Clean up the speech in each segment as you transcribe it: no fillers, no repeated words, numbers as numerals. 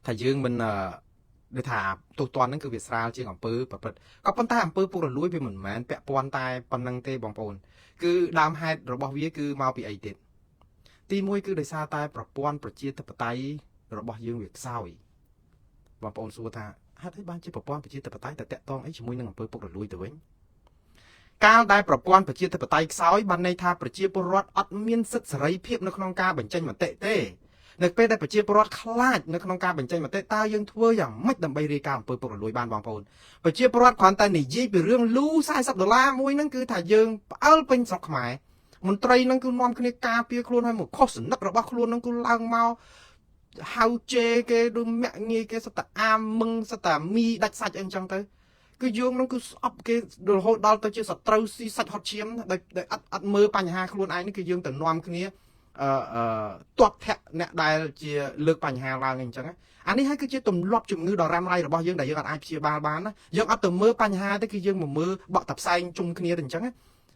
ថាយើងមិនដូចថាទូទាត់ហ្នឹងគឺវាស្រាលជាងអំពើប្រព្រឹត្តក៏ប៉ុន្តែអំពើពុករលួយវាមិនមែនពាក់ព័ន្ធតែប៉ុណ្្នឹងទេបងប្អូនគឺដើមហេតុរបស់វាគឺមកពីអីទៀតទី1គឺដោយសារតែប្រព័ន្ធប្រជាធិបតេយ្យរបស់យើងវាខ្សោយបងប្អូនសួរថាហេតុអីបានជាប្រព័ន្ធប្រជាធិបតេយ្យតែតាក់ទងអីជាមួយនឹងអំពើពុករលួយទៅវិញកាលដែលប្រព័ន្ធប្រជាធិបតេយ្យខ្សោយបានន័យថាប្រជាពលរដ្ឋអត់មានសិទ្ធិសេរីភាពនៅក្នុងការបញ្ចេញមតិទេនៅពេលដែលប្រជាពលរដ្ឋខ្លាចនៅក្នុងការបញ្ចេញមតិតើយើងធ្វើយ៉ាងម៉េចដើម្បីរាយការណ៍អំពើពុករលួយបានបងប្អូនប្រជាពលរដ្ឋគ្រាន់តែនិយាយពីរឿងលូ$40មួយហ្នឹងគឺថាយើងផ្អើលពេញស្រុកខ្មែរមន្ត្រីហ្នឹងគឺនាំគ្នាការពារខ្លួនឲ្យមកខុសសនិករបស់ខ្លួនហ្នឹងគឺឡើងមកហៅជេគេដូចមាក់ងាយគេសត្វអាមឹងសត្វមីដាច់សាច់អីចឹងទៅគឺយើងនឹងគឺស្អប់គេរហូតដល់ទៅជាសត្រូវស៊ីសាច់ហត់ឈាមដោយអត់មើលបញ្ហាខ្លួនឯងនេះគឺយើងទៅនាំគ្នាទាត់ធាក់អ្នកដែលជាលើកបញ្ហាឡើងអញ្ចឹងអានេះហើយគឺជាទម្លាប់ជំងឺដ៏រ៉ាំរ៉ៃរបស់យើងដែលយើងអាចព្យាបាលបានណាយើងអត់ទៅមើលបញ្ហាទេគឺយើងមកមើលបក់តាផ្សែងជុំគ្នាទៅអញ្ចឹង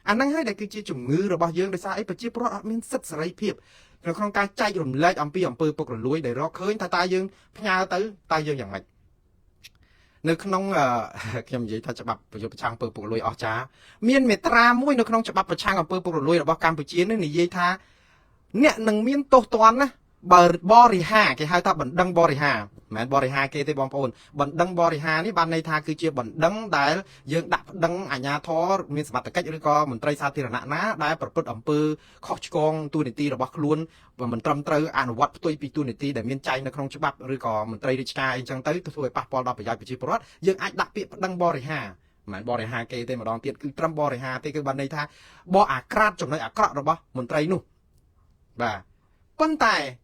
អាហ្នឹងហើយដែលគឺជាជំងឺរបស់យើងដោយសារអីប្រជាពលរដ្ឋអត់មានសិទ្ធិសេរីភាពនៅក្នុងការចែករំលែកអំពីអំពើពុករលួយដែលរកឃើញថាតើយើងផ្ញើទៅតើយើងយ៉ាងម៉េចនៅក្នុងខ្ញុំនិយាយថាច្បាប់ប្រយុទ្ធប្រឆាំងអំពើពុករលួយអស្ចារ្យមានមាត្រាមួយនៅក្នុងច្បាប់ប្រឆាំងអំពើពុករលួយរបស់កម្ពុជានេះនិយាយថាអ្នកនឹងមានទោសទណ្ឌណាបើបរិហាគេហៅថាបណ្ដឹងបរិហាមិនមែនបរិហាគេទេបងប្អូនបណ្ដឹងបរិហានេះបានន័យថាគឺជាបណ្ដឹងដែលយើងដាក់ប្តឹងអាជ្ញាធរមានសមត្ថកិច្ចឬក៏មន្ត្រីសាធារណៈណាដែលប្រព្រឹត្តអំពើខុសឆ្គងទូនីតិរបស់ខ្លួនមិនត្រឹមត្រូវអនុវត្តផ្ទុយពីទូនីតិដែលមានចែងនៅក្នុងច្បាប់ឬក៏មន្ត្រីរាជការអីចឹងទៅធ្វើឲ្យប៉ះពាល់ដល់ប្រយោជន៍ប្រជាពលរដ្ឋយើងអាចដាក់ពាក្យប្តឹងបរិហាមិនមែនបរិហាគេទេម្ដងទៀតគឺត្រឹមបរិហាទេគឺបានន័យថាបកអាក្រាតចំណុចអាក្រក់របស់មន្ត្រីនោះបាទប៉ុន្ត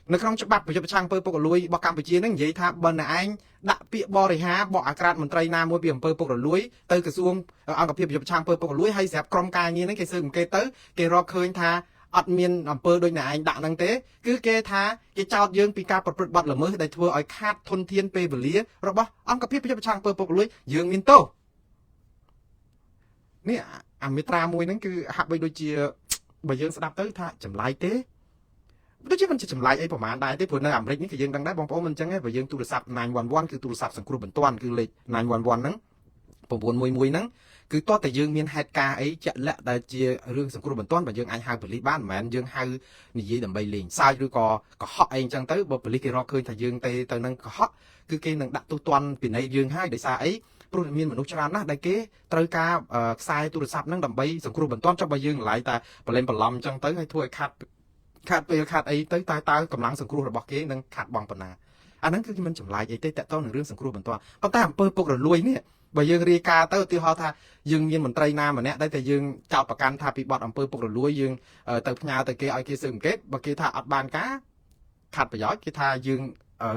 ែនៅក្នុងច្បាប់ប្រយុទ្ធប្រឆាំងអំពើពុករលួយរបស់កម្ពុជានឹងនិយាយថាបើអ្នកឯងដាក់ពាក្យបរិហាបកអាក្រាតមន្ត្រីណាមួយពីអំពើពុករលួយទៅក្រសួងអង្គភាពប្រយុទ្ធប្រឆាំងអំពើពុករលួយហើយស្រាប់ក្រុមការងារហ្នឹងគេស៊ើបអង្កេតទៅគេរកឃើញថាអត់មានអំពើដូចអ្នកឯងដាក់ហ្នឹងទេគឺគេថាគេចោទយើងពីការប្រព្រឹត្តបទល្មើសដែលធ្វើឲ្យខាតធនធានពេលវេលារបស់អង្គភាពប្រយុទ្ធប្រឆាំងអំពើពុករលួយយើងមានទោសនេះអាមេត្រាមួយហ្នឹងគឺហាក់បីដូចជាបើយើងស្ដាប់ទៅថាចម្លែកទេដូចជាមិនជាចម្លែកអីប្រហែលដែរទេព្រោះនៅអាមេរិកនេះគឺយើងដឹងដែរបងប្អូនមិនអញ្ចឹងទេបើយើងទូរស័ព្ទ911គឺទូរស័ព្ទសង្គ្រោះបន្ទាន់គឺលេខ911ហ្នឹង911ហ្នឹងគឺតោះតែយើងមានហេតុការណ៍អីជាក់លាក់ដែលជារឿងសង្គ្រោះបន្ទាន់បើយើងអាចហៅប៉ូលីសបានមិនមែនយើងហៅនិយាយដើម្បីលេងសើចឬក៏កុហកអីអញ្ចឹងទៅបើប៉ូលីសគេរកឃើញថាយើងទៅនឹងកុហកគឺគេនឹងដាក់ទោសទណ្ឌពិន័យយើងហើយដោយសារអីព្រោះមានមនុស្សច្រើនណាស់ដែលគេត្រូវការខ្សែទូរស័ព្ទហ្នឹងដើម្បីសង្គ្រោះបន្ទាន់ចុះបើយើងឡៃតែប្រឡែងបន្លំអញ្ចឹងទៅហើយធ្វើឲ្យខាត់ពេលខាត់អីទៅតើកម្លាំងសង្គ្រោះរបស់គេនឹងខាត់បងប៉ុណ្ណាអាហ្នឹងគឺមិនចម្លែកអីទេតកតនឹងរឿងសង្គ្រោះបន្ទាន់ប៉ុន្តែអំពើពុករលួយនេះបើយើងរាយការណ៍ទៅឧទាហរណ៍ថាយើងមានមន្ត្រីណាម្នាក់ដែលតែយើងចោទប្រកាន់ថាពីបទអំពើពុករលួយយើងទៅផ្ញើទៅគេឲ្យគេស៊ើបអង្កេតបើគេថាអត់បានការខាត់ប្រយោជន៍គេថាយើង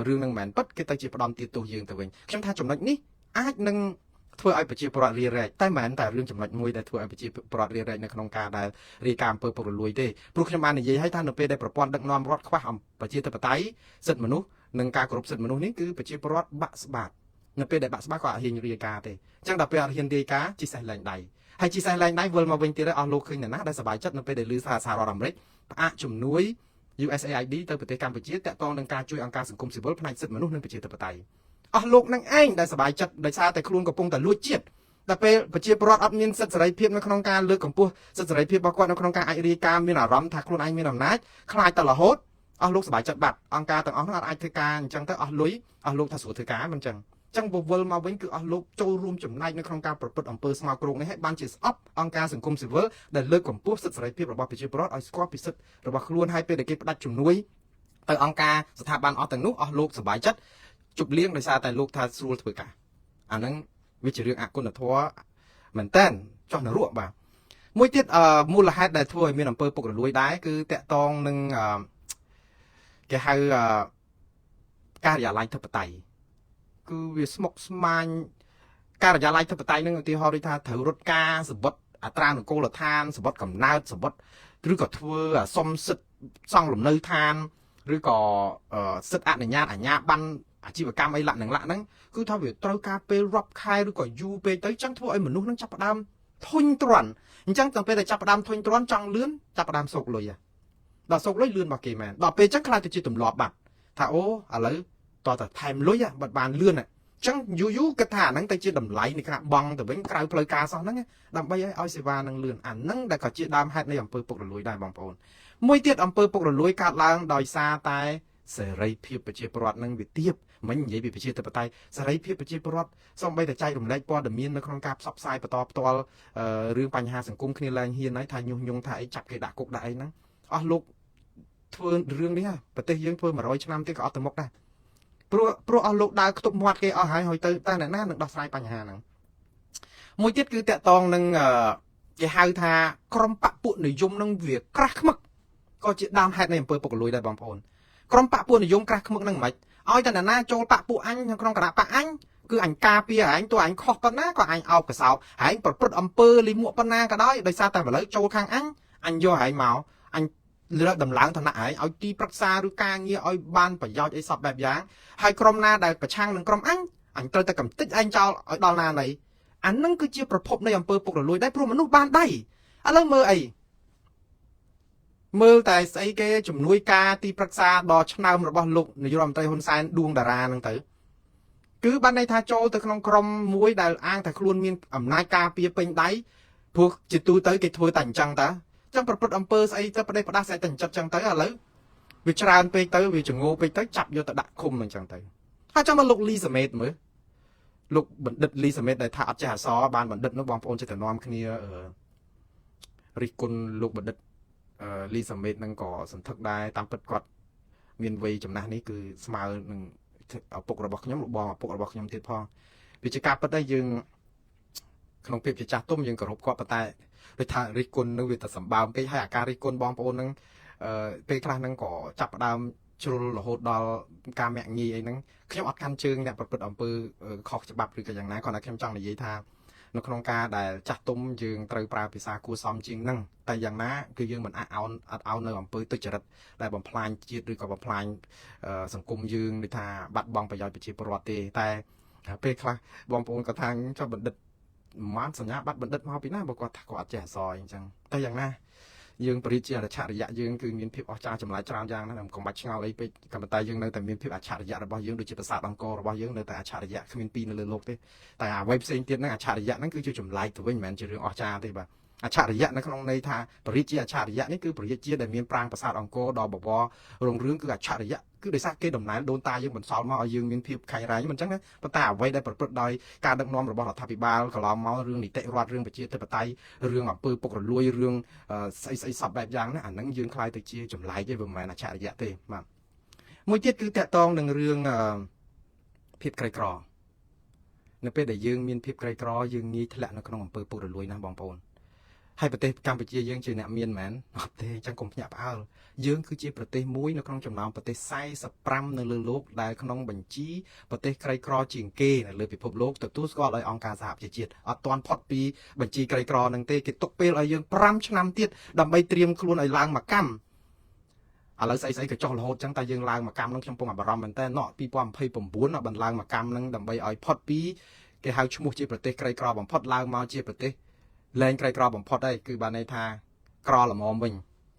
រឿងនឹងមិនមែនពិតគេទៅជាផ្ដំទៀតទោសយើងទៅវិញខ្ញុំថាចំណុចនេះអាចនឹងធ្វើឲ្យប្រជាពលរដ្ឋរារែកតែមិនមែនតែរឿងចំណុចមួយដែលធ្វើឲ្យប្រជាពលរដ្ឋរារែកនៅក្នុងការដែលរាយការណ៍អំពើពុករលួយទេព្រោះខ្ញុំបាននិយាយឲ្យថានៅពេលដែលប្រព័ន្ធដឹកនាំរដ្ឋខ្វះប្រជាធិបតេយ្យសិទ្ធិមនុស្សនិងការគោរពសិទ្ធិមនុស្សនេះគឺប្រជាពលរដ្ឋបាក់ស្បាតនៅពេលដែលបាក់ស្បាតក៏អត់ហ៊ានរាយការណ៍ទេអញ្ចឹងដល់ពេលអត់ហ៊ានរាយការណ៍ជីសេះលែងដៃហើយជីសេះលែងដៃវិលមកវិញទៀតអស់លោកឃើញណាដែលសប្បាយចិត្តនៅពេលដែលឮថាសហរដ្ឋអាមេរិកផ្អាកជំនួយ USAID ទៅប្រទេសកម្ពុជាតាក់ទងនឹងការជួយអង្គការសង្គមស៊ីវិលផ្នែកសិទ្ធិមនុស្សនិងប្រជាធិបតេយ្យអស់លោកនឹងឯងដែលសប្បាយចិត្តដោយសារតែខ្លួនកំពុងតែលួចជាតិតែពេលប្រជាពលរដ្ឋអត់មានសិទ្ធិសេរីភាពនៅក្នុងការលើកកម្ពស់សិទ្ធិសេរីភាពរបស់គាត់នៅក្នុងការអាចរាយការណ៍មានអារម្មណ៍ថាខ្លួនឯងមានអំណាចខ្លាចតែរហូតអស់លោកសប្បាយចិត្តបាត់អង្គការទាំងអស់នោះអាចធ្វើការអញ្ចឹងទៅអស់លុយអស់លោកថាស្រួលធ្វើការមិនអញ្ចឹងអញ្ចឹងវល់មកវិញគឺអស់លោកចូលរួមចំណែកនៅក្នុងការប្រព្រឹត្តអំពើស្មោកគ្រោកនេះឲ្យបានជាស្អប់អង្គការសង្គមស៊ីវិលដែលលើកកម្ពស់សិទ្ធិសេរីភាពរបស់ប្រជាពលរដ្ឋឲ្យស្គាល់ពីសិទ្ធិរបស់ខ្លួនហើយពេលដែលគេផ្ដាច់ជំនួយទៅអង្គការស្ថាប័នអស់ទាំងនោះអស់លោកសប្បាយចិត្តជប់លៀងដោយសារតែលោកថាស្រួលធ្វើការអាហ្នឹងវាជារឿងអគុណធម៌មែនតើចោះនរកបាទមួយទៀតមូលហេតុដែលធ្វើឲ្យមានអំពើពុករលួយដែរគឺតកតងនឹងគេហៅការិយាល័យធិបតេយ្យគឺវាស្មុគស្មាញការិយាល័យធិបតេយ្យនឹងឧទាហរណ៍ដូចថាត្រូវរត់ការសម្បត្តិអត្រានុកូលដ្ឋានសម្បត្តិកំណើតសម្បត្តិឬក៏ធ្វើសុំសិទ្ធិសង់លំនៅឋានឬក៏សិទ្ធិអនុញ្ញាតអាជ្ញាប័ណ្ណអាជីវកម្មអីលក្ខណៈហ្នឹងគឺថាវាត្រូវការពេលរាប់ខែឬក៏យូរពេកទៅអញ្ចឹងធ្វើឲ្យមនុស្សនឹងចាប់ផ្ដើមធុញទ្រាន់អញ្ចឹងដល់ពេលដែលចាប់ផ្ដើមធុញទ្រាន់ចង់លឿនចាប់ផ្ដើមសោកលុយដល់សោកលុយលឿនរបស់គេមែនដល់ពេលអញ្ចឹងខ្លាចទៅជាទម្លាប់បាត់ថាអូឥឡូវ តតែថែមលុយបាត់បានលឿនចឹងយូរគិតថាអាហ្នឹងទៅជាតម្លៃនៃការបងទៅវិញក្រៅផ្លូវការសោះហ្នឹងដើម្បីឲ្យសេវានឹងលឿនអាហ្នឹងដែលក៏ជាដើមហេតុនៃអំពើពុករលួយដែរបងប្អូនមួយទៀតអំពើពុករលួយកើតឡើងដោយសារតែសេរីភាពប្រជាពលរដ្ឋនឹងវាទាបមិននិយាយពីប្រជាធិបតេយ្យសេរីភាពប្រជាពលរដ្ឋសូម្បីតែចែករំលែកព័ត៌មាននៅក្នុងការផ្សព្វផ្សាយបន្តផ្ទាល់រឿងបញ្ហាសង្គមគ្នាឡើងហ៊ានហើយថាញុះញង់ថាអីចាប់គេដាក់គុកដាក់អីហ្នឹងអស់លោកធ្វើរឿងនេះប្រទេសយើងធ្វើ100ឆ្នាំទៀតក៏អត់ទៅមុខដែរព្រោះអស់លោកដើរខ្ទប់មាត់គេអស់ហើយទៅតែអ្នកណានឹងដោះស្រាយបញ្ហាហ្នឹងមួយទៀតគឺតាក់ទងនឹងគេហៅថាក្រុមបពុនិយមនឹងវាក្រាស់ខ្មឹកក៏ជាដើមហេតុនៃអំពើពុករលួយដែរបងប្អូនក្រុមបពុនិយមក្រាស់ខ្មឹកហ្នឹងមិនឲ្យតែអ្នកណាចូលបពុអញក្នុងគណៈបកអញគឺអញការពារឯងតួអញខុសប៉ុណ្ណាក៏អញអោបកសោបឯងប្រព្រឹត្តអំពើលិមួកប៉ុណ្ណាក៏ដោយដោយសារតែឥឡូវចូលខាងអញយកឯងមកអញលើកដំឡើងឋានៈឯងឲ្យទីប្រឹក្សាឬការងារឲ្យបានប្រយោជន៍អីសពបែបយ៉ាងហើយក្រុមណាដែលប្រឆាំងនឹងក្រុមអញត្រូវតែកំទេចឯងចោលឲ្យដល់ណាណីអានឹងគឺជាប្រភពនៃអំពើពុករលួយដែរព្រោះមនុស្សបានដៃឥឡូវមើលអីមើលតែស្អីគេជំនួយការទីប្រឹក្សាដ៏ឆ្នើមរបស់លោកនាយករដ្ឋមន្ត្រីហ៊ុនសែនដួងតារាហ្នឹងទៅគឺបានន័យថាចូលទៅក្នុងក្រុមមួយដែលអាងតែខ្លួនមានអំណាចការពារពេញដៃព្រោះជាទូទៅគេធ្វើតែអញ្ចឹងតាចឹងប្រព្រឹត្តអំពើស្អីទៅប្រទេសផ្ដាស់ស្អីតែចិត្តចឹងទៅឥឡូវវាច្រើនពេកទៅវាចងោពេកទៅចាប់យកទៅដាក់ឃុំអញ្ចឹងទៅហើយចាំមកលោកលីសាមេតមើលលោកបណ្ឌិតលីសាមេតដែលថាអត់ចេះអក្សរបានបណ្ឌិតនោះបងប្អូនចេះតែនាំគ្នារិះគន់លោកបណ្ឌិតលីសាមេតហ្នឹងក៏សន្ធឹកដែរតាមពិតគាត់មានវ័យចំណាស់នេះគឺស្មើនឹងឪពុករបស់ខ្ញុំលោកបងឪពុករបស់ខ្ញុំទៀតផងវាជាការពិតដែរយើងក្នុងភាពជាចាស់ទុំយើងគោរពគាត់ប៉ុន្តែដូចថារិះគន់នឹងវាតែសម្បើមពេកហើយអាការរិះគន់បងប្អូនហ្នឹងពេលខ្លះហ្នឹងក៏ចាប់ផ្ដើមជ្រុលរហូតដល់ការមាក់ងាយអីហ្នឹងខ្ញុំអត់កាន់ជើងអ្នកប្រព្រឹត្តអំពើខុសច្បាប់ឬក៏យ៉ាងណាគាត់តែខ្ញុំចង់និយាយថានៅក្នុងការដែលចាស់ទុំយើងត្រូវប្រើភាសាគួរសមជាងហ្នឹងតែយ៉ាងណាគឺយើងមិនអត់អោននៅអំពើទុច្ចរិតដែលបំផ្លាញជាតិឬក៏បំផ្លាញសង្គមយើងដូចថាបាត់បង់ប្រយោជន៍ប្រជាពលរដ្ឋទេតែពេលខ្លះបងប្អូនក៏ថាចុះបណ្ឌិតមិនសញ្ញាបត្របណ្ឌិតមកពីណាបើគាត់ថាគាត់អត់ចេះអក្សរអីចឹងតែយ៉ាងណាយើងបរិជាអច្ឆរិយៈយើងគឺមានភាពអស្ចារ្យចម្លែកច្រើនយ៉ាងណាស់កុំបាច់ឆ្ងល់អីពេកក៏ប៉ុន្តែយើងនៅតែមានភាពអច្ឆរិយៈរបស់យើងដូចជាប្រាសាទអង្គររបស់យើងនៅតែអច្ឆរិយៈគ្មានពីរនៅលើโลกទេតែអ្វីផ្សេងទៀតហ្នឹងអច្ឆរិយៈហ្នឹងគឺជាចម្លែកទៅវិញមិនមែនជារឿងអស្ចារ្យទេបាទអច្ឆរិយៈនៅក្នុងន័យថាបរិជាអច្ឆរិយៈនេះគឺបរិជាដែលមានប្រាង្គប្រាសាទអង្គរដ៏បវររុងរឿងគឺអច្ឆរិយៈគឺដោយសារគេដំណើរដូនតាយើងបន្សល់មកឲ្យយើងមានភាពខៃរ៉ៃមិនអញ្ចឹងណាប៉ុន្តែអ្វីដែលប្រព្រឹត្តដោយការដឹកនាំរបស់រដ្ឋាភិបាលកន្លងមករឿងនីតិរដ្ឋរឿងប្រជាធិបតេយ្យរឿងអំពើពុករលួយរឿងស្អីសពបែបយ៉ាងណាអាហ្នឹងយើងខ្លាយទៅជាចម្លែកទេមិនមែនអច្ឆរិយៈទេបាទមួយទៀតគឺតកតងនឹងរឿងភាពក្រីក្រនៅពេលដែលយើងមានភាពក្រីក្រយើងងាយធ្លាក់នៅក្នុងអំពើពុករលួយណាបងប្អូនហើយប្រទេសកម្ពុជាយើងជាអ្នកមានមែនអត់ទេអញ្ចឹងកុំភ្ញាក់ផ្អើលយើងគឺជាប្រទេសមួយនៅក្នុងចំណោមប្រទេស45នៅលើโลกដែលក្នុងបញ្ជីប្រទេសក្រីក្រជាងគេនៅលើពិភពលោកទទួលស្គាល់ដោយអង្គការសហប្រជាជាតិអត់ទាន់ផុតពីបញ្ជីក្រីក្រនឹងទេគេទុកពេលឲ្យយើង5ឆ្នាំទៀតដើម្បីត្រៀមខ្លួនឲ្យឡើងមកកម្មឥឡូវស្អីក៏ចុះរហូតអញ្ចឹងតែយើងឡើងមកកម្មនឹងខ្ញុំពងអារម្មណ៍មែនតើណោះ2029បានឡើងមកកម្មនឹងដើម្បីឲ្យផុតពីគេហៅឈ្មោះជាប្រទេសក្រីក្របំផុតឡើងមកជាប្រទេសលែងក្រីក្របំផុតហើយគឺបានន័យថាក្រល្មមវិញ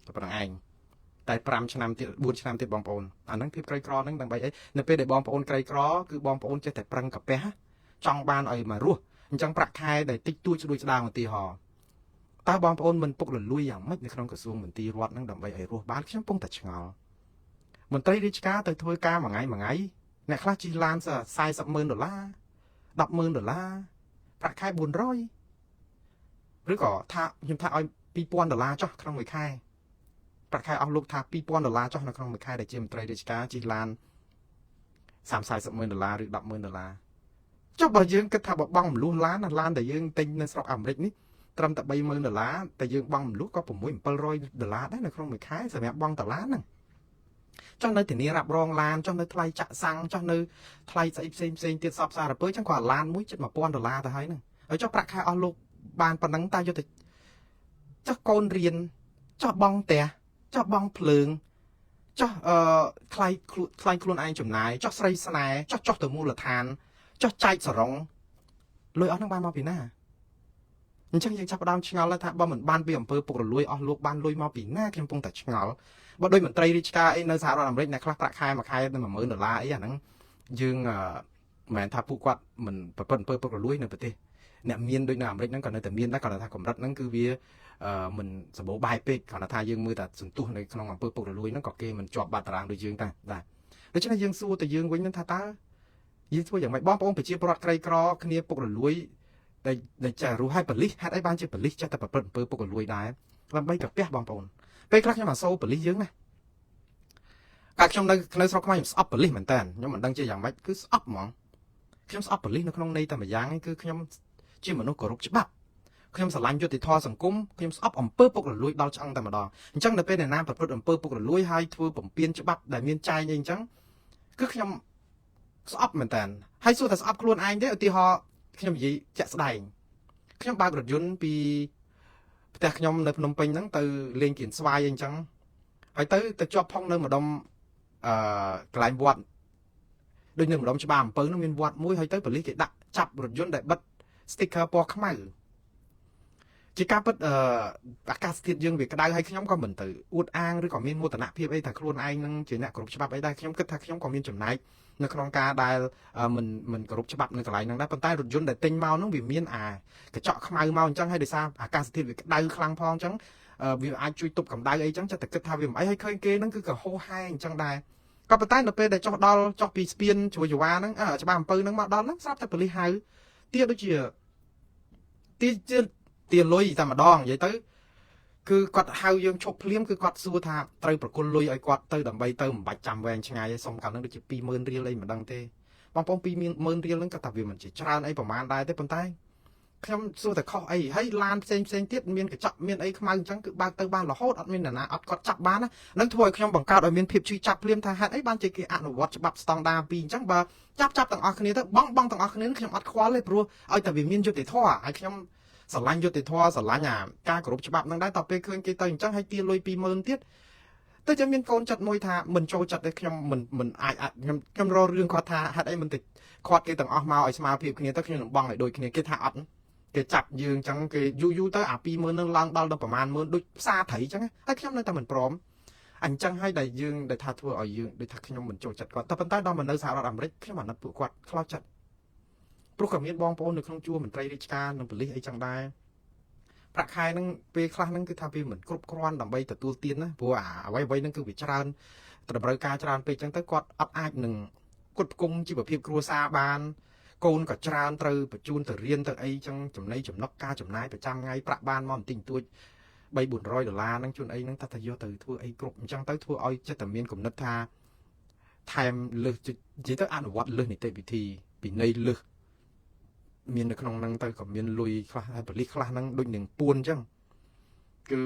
តែប៉ុណ្្នឹងឯងតែ5ឆ្នាំទៀត4ឆ្នាំទៀតបងប្អូនអាហ្នឹងភាពក្រីក្រហ្នឹងដើម្បីអីនៅពេលដែលបងប្អូនក្រីក្រគឺបងប្អូនចេះតែប្រឹងកាពះចង់បានឲ្យមករស់អញ្ចឹងប្រាក់ខែដែលតិចតួចស្ដួយស្ដាងឧទាហរណ៍តើបងប្អូនមិនពុករលួយយ៉ាងម៉េចនៅក្នុងក្រសួងមន្ទីររដ្ឋហ្នឹងដើម្បីឲ្យរស់បានខ្ញុំពងតែឆ្ងល់មន្ត្រីរាជការទៅធ្វើការមួយថ្ងៃអ្នកខ្លះជិះឡាន$40,000 $10,000ប្រាក់ខែ400ឬក៏ថាខ្ញុំថាឲ្យ$2,000ចុះក្នុងមួយខែប្រាក់ខែអស់លោកថា$2,000ចុះនៅក្នុងមួយខែដែលជាមន្ត្រីរាជការជិះឡាន$30,000 ឬ$10,000ចុះបើយើងគិតថាបើបង់មលុះឡានដែលយើងទិញនៅស្រុកអាមេរិកនេះត្រឹមតែ$30,000តែយើងបង់មលុះក៏$600-700ដែរនៅក្នុងមួយខែសម្រាប់បង់តឡានហ្នឹងចុះនៅធានារ៉ាប់រងឡានចុះនៅថ្លៃចាក់សាំងចុះនៅថ្លៃស្អីផ្សេងទៀតសពសារពើចឹងគាត់ឡានមួយជិត$1,000ទៅហើយហ្នឹងហើយចុះប្រាក់ខែអស់លោកបានប៉ុណ្ណឹងតើយកទៅចុះកូនរៀនចុះបងផ្ទះចុះបងភ្លើងចុះថ្លៃខ្លួនឯងចំណាយចុះស្រីស្នេហ៍ចុះទៅមូលដ្ឋានចុះចែកសរងលុយអស់ហ្នឹងបានមកពីណាអញ្ចឹងយើងចាប់ផ្ដើមឆ្ងល់ថាបើមិនបានពីអំពើពុករលួយអស់លោកបានលុយមកពីណាខ្ញុំពងតែឆ្ងល់បើដោយមន្ត្រីរាជការអីនៅសហរដ្ឋអាមេរិកអ្នកខ្លះប្រាក់ខែមួយខែទៅ$10,000អីអាហ្នឹង dương mẹ thà phụ quạt mình bận bơ bơ lúi nữa bật nè miên đôi nào đấy nó còn làแต่ miên đó còn là thà cầm đất nó cứ vía mình sẽ bố bài pe còn là thà dương mưa ta sừng tu này không làm bơ bơ lúi nó còn kia mình chọn bạt ràng đôi dương taได้แล้วฉะนั้นdương xuaแต่dươngវិញនឹងថាតើយើងធ្វើយ៉ាងម៉េចបងប្អូនប្រជាពលរដ្ឋក្រីក្រគ្នាពុករលួយដែលចារੂឲ្យបលិសហេតុអីបានជាបលិសចេះតែប្រព្រឹត្តអំពើពុករលួយដែរដើម្បីកាពះបងប្អូនពេលខ្លះខ្ញុំអាសូបលិសយើងណាកាលខ្ញុំនៅស្រុកខ្មែរខ្ញុំស្អប់បលិសមែនតើខ្ញុំមិនដឹងជាយ៉ាងម៉េចគឺស្អប់ហ្មងខ្ញុំស្អប់បលិសនៅក្នុងន័យតែម្យ៉ាងគឺខ្ញុំជាមនុស្សគោរពច្បាប់ខ្ញុំស្រឡាញ់យុត្តិធម៌សង្គមខ្ញុំស្អប់អំពើពុករលួយដល់ឆ្អឹងតែម្ដងអញ្ចឹងនៅពេលដែលណាប្រព្រឹត្តអំពើពុករលួយហើយធ្វើបំពានច្បាប់ដែលមានចែងអីអញ្ចឹងគឺខ្ញុំស្អប់មែនតើហើយសួរថាស្អប់ខ្លួនឯងទេឧទាហរណ៍ខ្ញុំនិយាយជាក់ស្ដែងខ្ញុំបើករថយន្តពីផ្ទះខ្ញុំនៅភ្នំពេញហ្នឹងទៅលេងគៀនស្វាយអីអញ្ចឹងហើយទៅជាប់ផងនៅម្ដុំកន្លែងវត្តដូចនៅម្ដុំច្បារអំពើនោះមានវត្តមួយហើយទៅប៉ូលីសគេដាក់ចាប់រថយន្តដែលបិទ sticker ពណ៌ខ្មៅជាការពិតអាកាសធាតុយើងវាក្តៅហើយខ្ញុំក៏មិនទៅអួតអាងឬក៏មានមោទនភាពអីថាខ្លួនឯងនឹងជាអ្នកគោរពច្បាប់អីដែរខ្ញុំគិតថាខ្ញុំក៏មានចំណែកនៅក្នុងការដែលមិនគោរពច្បាប់នៅកន្លែងហ្នឹងដែរប៉ុន្តែរថយន្តដែលទិញមកហ្នឹងវាមានអាកញ្ចក់ខ្មៅមកអញ្ចឹងហើយដោយសារអាកាសធាតុវាក្តៅខ្លាំងផងអញ្ចឹងវាអាចជួយទប់កម្ដៅអីចឹងចិត្តតែគិតថាវាមិនអីហើយឃើញគេហ្នឹងគឺក៏ហូរហែអញ្ចឹងដែរក៏ប៉ុន្តែនៅពេលដែលចុះពីស្ពានជួយយវ៉ាហ្នឹងច្បារអំពើហ្នឹងមកដល់ហ្នឹងស្រាប់តែប៉ូលីសហៅទៀតដូចជាទាលុយតែម្ដងនិយាយទៅគឺគាត់ហៅយើងឈប់ភ្លាមគឺគាត់សួរថាត្រូវប្រគល់លុយឲ្យគាត់ទៅដើម្បីទៅមិនបាច់ចាំវែងឆ្ងាយឯងសុំកាលហ្នឹងដូចជា20000រៀលអីមិនដឹងទេបងប្អូន20000រៀលហ្នឹងគាត់ថាវាមិនជាច្រើនអីប្រហែលដែរទេប៉ុន្តែខ្ញុំសួរតែខុសអីហើយឡានផ្សេងទៀតមានកញ្ចក់មានអីខ្មៅអញ្ចឹងគឺបើកទៅបានរហូតអត់មាននរណាអត់គាត់ចាប់បានណានឹងធ្វើឲ្យខ្ញុំបង្កើតឲ្យមានភាពឈឺចាប់ភ្លាមថាហេតុអីបានជាគេអនុវត្តច្បាប់ស្តង់ដារ2អញ្ចឹងបើចាប់ទាំងអស់គ្នាទៅបងទាំងអស់គ្នាខ្ញុំអត់ខ្វល់ទេព្រោះឲ្យតែវាមានយុត្តិធម៌ហើយខ្ញុំស្រឡាញ់យុត្តិធម៌ស្រឡាញ់ការគោរពច្បាប់ហ្នឹងដែរតទៅពេលឃើញគេទៅអញ្ចឹងហើយទាលុយ20000ទៀតទៅចាំមានកូនចិត្តមួយថាមិនចូលចិត្តទេខ្ញុំមិនអាចខ្ញុំរករឿងគាត់ថាហេតុអីមិនទៅខាត់គេទាំងអស់មកឲ្យស្មើភាពគ្នាទៅខ្ញុំនឹងបងឲ្យដូចគ្នាគេថាអត់គេចាប់យើងអញ្ចឹងគេយូរទៅអា20000នឹងឡើងដល់ប្រហែល10000ដូចផ្សារត្រីអញ្ចឹងហើយខ្ញុំនៅតែមិនព្រមអញ្ចឹងហើយដែលយើងដែលថាធ្វើឲ្យយើងដូចថាខ្ញុំមិនចូលចិត្តគាត់តែប៉ុន្តែដល់មកនៅសហរដ្ឋអាមេរិកខ្ញុំអាណិតពួកគាត់ខ្លោចចិត្តព្រោះក៏មានបងប្អូននៅក្នុងជួរមន្ត្រីរាជការនិងប៉ូលីសអីចឹងដែរប្រាក់ខែហ្នឹងពេលខ្លះហ្នឹងគឺថាវាមិនគ្រប់គ្រាន់ដើម្បីទទួលទានណាព្រោះអ្វីហ្នឹងគឺវាច្រើនតម្រូវការច្រើនពេកចឹងទៅគាត់អត់អាចនឹងគុតគង់ជីវភាពគ្រួសារបានកូនក៏ច្រើនត្រូវបញ្ជូនទៅរៀនទៅអីចឹងចំណីចំណុកការចំណាយប្រចាំថ្ងៃប្រាក់បានមកបន្តិចបន្តួច$300-400ហ្នឹងជួនអីហ្នឹងតែយកទៅធ្វើអីគ្រប់អញ្ចឹងទៅធ្វើឲ្យចិត្តតែមានគំនិតថាថែមលើសនិយាយទៅអនុវត្តលើសនីតិវិធីពីនៃលើសមាននៅក្នុងហ្នឹងទៅក៏មានលុយខ្លះហើយប៉ូលីសខ្លះហ្នឹងដូចនឹងពួនអញ្ចឹងគឺ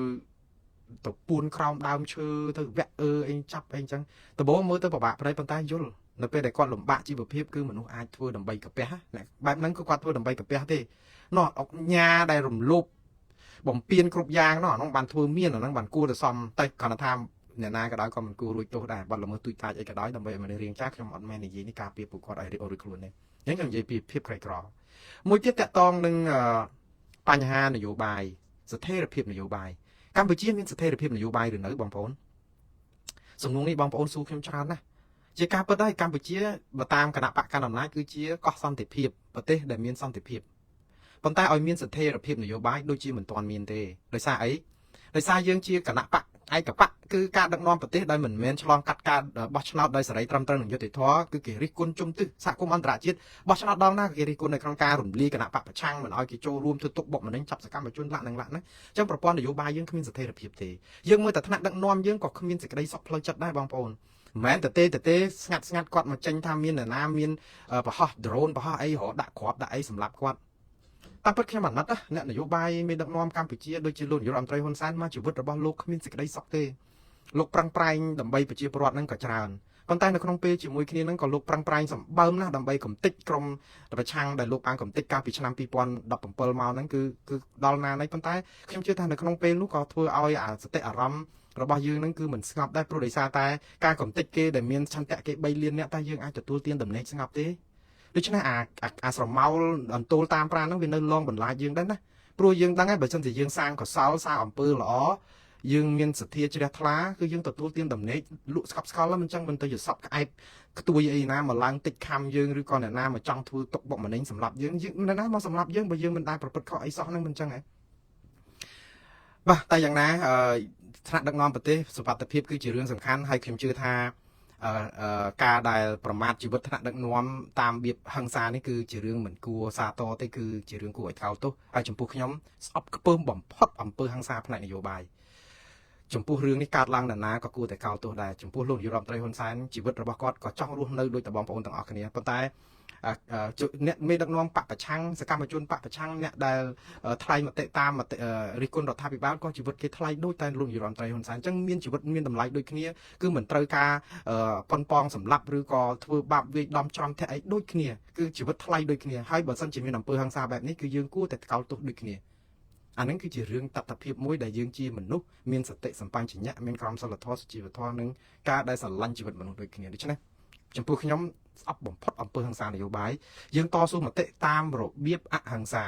ទៅពួនក្រោមដើមឈើទៅវាក់អីចាប់អីអញ្ចឹងដំបូងមើលទៅពិបាកប្រៃប៉ុន្តែយល់នៅពេលដែលគាត់លំបាកជីវភាពគឺមនុស្សអាចធ្វើដើម្បីកាពះបែបហ្នឹងគឺគាត់ធ្វើដើម្បីកាពះទេនោះអុកញ៉ាដែលរំលោភបំពេញគ្រប់យ៉ាងនោះអានោះបានធ្វើមានអាហ្នឹងបានគួរទៅសមតែគាត់ថាអ្នកណាក៏ដោយក៏មិនគួររួចទោសដែរបាត់ល្មើសទូចតាចអីក៏ដោយដើម្បីឲ្យមនុស្សរៀងចាស់ខ្ញុំអត់មែននិយាយនេះការពារពួកគាត់ឲ្យរួចខ្លួនទេអញ្ចឹងខ្ញុំនិយាយពីភាពក្រីក្រមួយទៀតតកតងនឹងបញ្ហានយោបាយស្ថិរភាពនយោបាយកម្ពុជាមានស្ថិរភាពនយោបាយឬនៅបងប្អូនសំណួរនេះបងប្អូនសួរខ្ញុំច្រើនណាស់ជាការពិតហើយកម្ពុជាបើតាមគណៈបកកណ្ដាលអំណាចគឺជាកោះសន្តិភាពប្រទេសដែលមានសន្តិភាពប៉ុន្តែឲ្យមានស្ថិរភាពនយោបាយដូចជាមិនទាន់មានទេដោយសារអីដោយសារយើងជាគណៈបកឯកបកគឺការដឹកនាំប្រទេសដោយមិនមែនឆ្លងកាត់ការបោះឆ្នោតដោយសេរីត្រឹមត្រូវនិងយុត្តិធម៌គឺគេរិះគន់ជុំទិសសហគមន៍អន្តរជាតិបោះឆ្នោតដងណាគេរិះគន់នៅក្នុងការរំលាយគណៈបកប្រឆាំងមិនឲ្យគេចូលរួមធ្វើទុកបុកម្នេញចាប់សកម្មជនឡាក់ហ្នឹងអញ្ចឹងប្រព័ន្ធនយោបាយយើងគ្មានស្ថិរភាពទេយើងមើលតែថ្នាក់ដឹកនាំយើងក៏គ្មានសេចក្តីសុខផ្លូវចិត្តដែរបងប្អូនមិនមែនទេស្ងាត់គាត់មកចេញថាមាននរណាមានប្រហោះ drone ប្រហោះអីរដាក់គ្រាប់ដាក់អីសម្រាប់គាត់តាមពិតខ្ញុំអាណិតអ្នកនយោបាយមានដឹកនាំកម្ពុជាដូចជាលោកនាយករដ្ឋមន្ត្រីហ៊ុនសែនមកជីវិតរបស់លោកគ្មានសេចក្តីសុខទេលោកប្រឹងប្រែងដើម្បីប្រជាពលរដ្ឋហ្នឹងក៏ច្រើនប៉ុន្តែនៅក្នុងពេលជាមួយគ្នាហ្នឹងក៏លោកប្រឹងប្រែងសម្បើមណាស់ដើម្បីកំទេចក្រុមប្រឆាំងដែលលោកបានកំទេចកាលពីឆ្នាំ2017មកហ្នឹងគឺដល់ណានេះប៉ុន្តែខ្ញុំជឿថានៅក្នុងពេលនោះក៏ធ្វើឲ្យសតិអារម្មណ៍របស់យើងហ្នឹងគឺមិនស្ងប់ដែរព្រោះដោយសារតែការកំទេចគេដែលមានឆន្ទៈគេ3លានអ្នកតែយើងអាចទទួលទានដំណេកស្ងប់ទេដូច្នេះអាស្រមោលអន្ទោលតាមប្រាណហ្នឹងវានៅលងបន្លាចយើងដែរណាព្រោះយើងដឹងហើយបើមិនជាយើងសាងកុសលសាងអំពើល្អ dương miền sạt thia chia thá cứ dương tập tu tiên đầm nấy lụa sập scal lắm mình chẳng mình tới giờ sập cái tôi ấy na mà lang tích cam dương rồi còn là na mà trong thu tục bọn mình đánh sầm lập dương nó nói mà sầm lập dương bây giờ mình đang bật khỏi ấy sao năng mình chẳng ấy và tạiอย่างนะถนัดดักนอมประเทศสุภาพភាពគឺជារឿងសំខាន់ហើយខ្ញុំជឿថាការដែលប្រមាថជីវិតថ្នាក់ដឹកនាំតាមរបៀបហិង្សានេះគឺជារឿងមិនគួរសាទរទេគឺជារឿងគួរឲ្យថ្កោលទោសហើយចំពោះខ្ញុំស្អប់ខ្ពើមបំផុតអំពើហិង្សាផ្នែកនយោបាយចំពោះរឿងនេះកើតឡើងនរណាក៏គួរតែកោតទោសដែរចំពោះលោកនាយករដ្ឋមន្ត្រីហ៊ុនសែនជីវិតរបស់គាត់ក៏ចង់រស់នៅដូចតែបងប្អូនទាំងអស់គ្នាប៉ុន្តែអ្នកមេដឹកនាំបកប្រឆាំងសកម្មជនបកប្រឆាំងអ្នកដែលថ្លែងមតិតាមមតិរិះគន់រដ្ឋាភិបាលក៏ជីវិតគេថ្លៃដូចតែលោកនាយករដ្ឋមន្ត្រីហ៊ុនសែនអញ្ចឹងមានជីវិតមានតម្លៃដូចគ្នាគឺមិនត្រូវការប៉ុនប៉ងសម្លាប់ឬក៏ធ្វើបាបវាយដំច្រំធាក់អីដូចគ្នាគឺជីវិតថ្លៃដូចគ្នាហើយបើសិនជាមានអំពើហិង្សាបែបនេះគឺយើងគួរតែកោតទោសដូចគ្នាអានឹងគឺជារឿងតថភាពមួយដែលយើងជាមនុស្សមានសតិសម្បញ្ញៈមានក្រមសីលធម៌សុជីវធម៌និងការដែលស្រឡាញ់ជីវិតមនុស្សដូចគ្នាដូច្នេះចំពោះខ្ញុំស្អប់បំផុតអំពើហិង្សានយោបាយយើងតស៊ូមតិតាមរបៀបអហិង្ស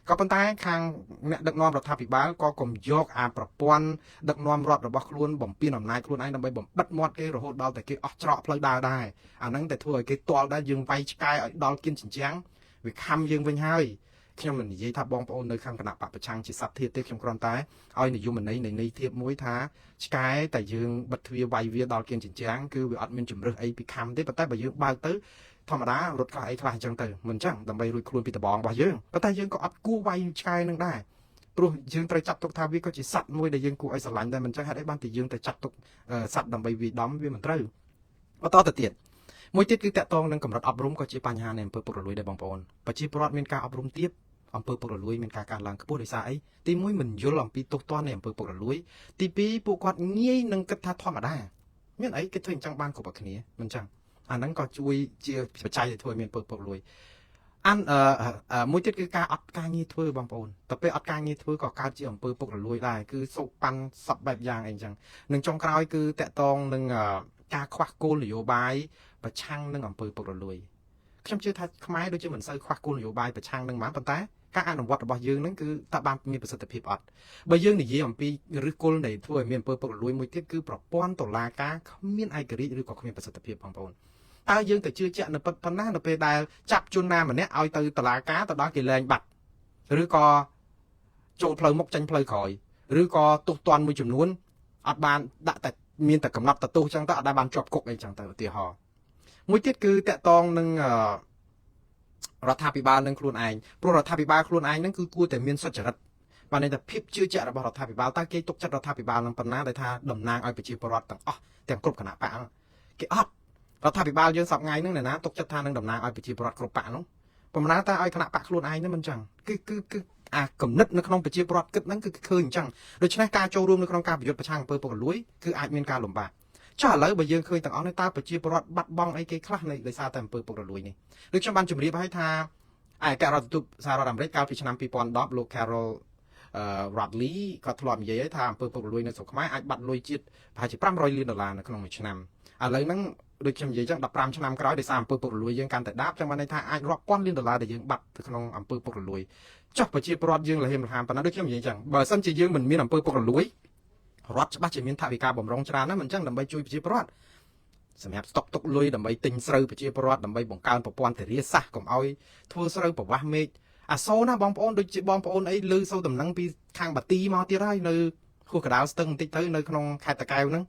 ាក៏ប៉ុន្តែខាងអ្នកដឹកនាំរដ្ឋាភិបាលក៏កុំយកអាប្រព័ន្ធដឹកនាំរដ្ឋរបស់ខ្លួនបំពេញអំណាចខ្លួនឯងដើម្បីបំបិទមាត់គេរហូតដល់តែគេអស់ច្រកផ្លូវដើរដែរអាហ្នឹងតែធ្វើឲ្យគេទាល់ដែរយើងវាយឆ្កែឲ្យដល់គៀនជញ្ជាំងវាខំយើងវិញហើយខ្ញុំមិននិយាយថាបងប្អូននៅខាងគណៈបកប្រឆាំងជាសត្វធាតុទេខ្ញុំគ្រាន់តែឲ្យនិយមន័យនៃធៀបមួយថាឆ្កែតែយើងបិទទ្វារវាយវាដល់គៀនជញ្ជាំងគឺវាអត់មានជំរឿសអីពីខំទេប៉ុន្តែបើយើងបើកទៅធម្មតារត់ខ្លះអីខ្លះអញ្ចឹងទៅមិនអញ្ចឹងដើម្បីរួចខ្លួនពីដបងរបស់យើងប៉ុន្តែយើងក៏អត់គួរវាយឆ្កែនឹងដែរព្រោះយើងត្រូវចាត់ទុកថាវាក៏ជាសត្វមួយដែលយើងគួរឲ្យស្រឡាញ់ដែរមិនអញ្ចឹងហេតុអីបានតែយើងទៅចាត់ទុកសត្វដើម្បីវាយដំវាមិនត្រូវបន្តទៅទៀតមួយទៀតគឺតកតងនឹងកម្រិតអប់រំក៏ជាបញ្ហានៃអំពើពុករលួយដែរបងប្អូនប្រជាពលរដ្ឋមានការអប់រំទាបអំពើពុករលួយមានការកើនឡើងខ្ពស់ដោយសារអីទី1មិនយល់អំពីទោសទណ្ឌនៃអំពើពុករលួយទី2ពួកគាត់ងាយនឹងគិតថាធម្មតាមានអីគេធ្វើអញ្ចឹងបានគ្រប់តែគ្នាមិនអញ្ចឹងអាហ្នឹងក៏ជួយជាបច្ច័យដែលធ្វើឲ្យមានអំពើពុករលួយមួយទៀតគឺការអត់ការងារធ្វើបងប្អូនតែពេលអត់ការងារធ្វើក៏កើតជាអំពើពុករលួយដែរគឺសោកប៉ាន់សពបែបយ៉ាងអីអញ្ចឹងនឹងចុងក្រោយគឺតកតងនឹងការខ្វះគោលនយោបាយប្រឆាំងនឹងអំពើពុករលួយខ្ញុំជឿថាខ្មែរដូចជាមិនសូវខ្វះគោលនយោបាយប្រឆាំងនឹងបានប៉ុន្តែការអនុវត្តរបស់យើងហ្នឹងគឺតើបានមានប្រសិទ្ធភាពអត់បើយើងនិយាយអំពីឫសគល់នៃធ្វើឲ្យមានអំពើពុករលួយមួយទៀតគឺប្រព័ន្ធតុលាការគ្មានឯករាជ្យឬក៏គ្មានប្រសិទ្ធភាពបងប្អូនតើយើងទៅជឿជាក់នៅប៉ុណ្ណានៅពេលដែលចាប់ជនណាម្នាក់ឲ្យទៅតុលាការទៅដល់គេលែងបាត់ឬក៏ចូលផ្លូវមុខចេញផ្លូវក្រោយឬក៏ទោសទណ្ឌមួយចំនួនអត់បានដាក់តែមានតែកំណត់ទោសចឹងទៅអត់ដែលបានជាប់គុកអីចឹងទៅឧទាហរណ៍មួយទៀតគឺតកតងនឹងរដ្ឋាភិបាលនឹងខ្លួនឯងព្រោះរដ្ឋាភិបាលខ្លួនឯងហ្នឹងគឺគួរតែមានសុចរិតបានន័យថាភាពជឿជាក់របស់រដ្ឋាភិបាលតើគេទុកចិត្តរដ្ឋាភិបាលនឹងប៉ុណ្ណាដែលថាតំណាងឲ្យប្រជាពលរដ្ឋទាំងអស់ទាំងគ្រប់គណៈបកគេអត់រដ្ឋាភិបាលយើងសប្តាហ៍ថ្ងៃហ្នឹងណាទុកចិត្តថានឹងតំណាងឲ្យប្រជាពលរដ្ឋគ្រប់បកនោះប៉ុន្តែតែឲ្យគណៈបកខ្លួនឯងហ្នឹងមិនចឹងគឺអាគំនិតនៅក្នុងប្រជាពលរដ្ឋគិតហ្នឹងគឺឃើញអញ្ចឹងដូច្នេះការចូលរួមនៅក្នុងការប្រយុទ្ធប្រឆាំងអំពើពុករលួយគឺអាចមានការលំបាកចុះឥឡូវបើយើងឃើញទាំងអស់នេះតើប្រជាពលរដ្ឋបាត់បង់អីគេខ្លះដោយសារតែអំពើពុករលួយនេះដូចខ្ញុំបានជម្រាបឲ្យថាឯករដ្ឋទូតសហរដ្ឋអាមេរិកកាលពីឆ្នាំ2010លោក Carol Rodley ក៏ធ្លាប់និយាយថាអំពើពុករលួយនៅស្រុកខ្មែរអាចបាត់លុយជាតិប្រហែលជា$500 លាននៅក្នុងមួយឆ្នាំឥឡូវហ្នឹងដូចខ្ញុំនិយាយចឹង15ឆ្នាំក្រោយដោយសារអំពើពុករលួយយើងកាន់តែដាបចឹងបានន័យថាអាចរាប់ពាន់លាន$ដែលយើងបាត់ទៅក្នុងអំពើពុករលួយចុះប្រជាពលរដ្ឋយើងលះហៀមលះហាមប៉ុណ្ណាដូចខ្ញុំនិយាយចឹងបើសិនជាយើងមិនមានអំពើពុករលួយរដ្ឋច្បាស់ជាមានថវិកាបំរុងច្រើនណាស់មិនចឹងដើម្បីជួយប្រជាពលរដ្ឋសម្រាប់ស្តុកទុកលុយដើម្បីទិញស្រូវប្រជាពលរដ្ឋដើម្បីបង្កើនប្រព័ន្ធធារាសាស្ត្រកុំឲ្យធ្វើស្រូវប្រវាស់មេឃអាសូរណាបងប្អូនដូចជាបងប្អូនអីលើសូវដំណឹងពីខាងបាទីមកទៀតហើយនៅខួរកដៅស្ទឹងបន្តិចទៅនៅក្នុងខេត្តតាកែវហ្នឹង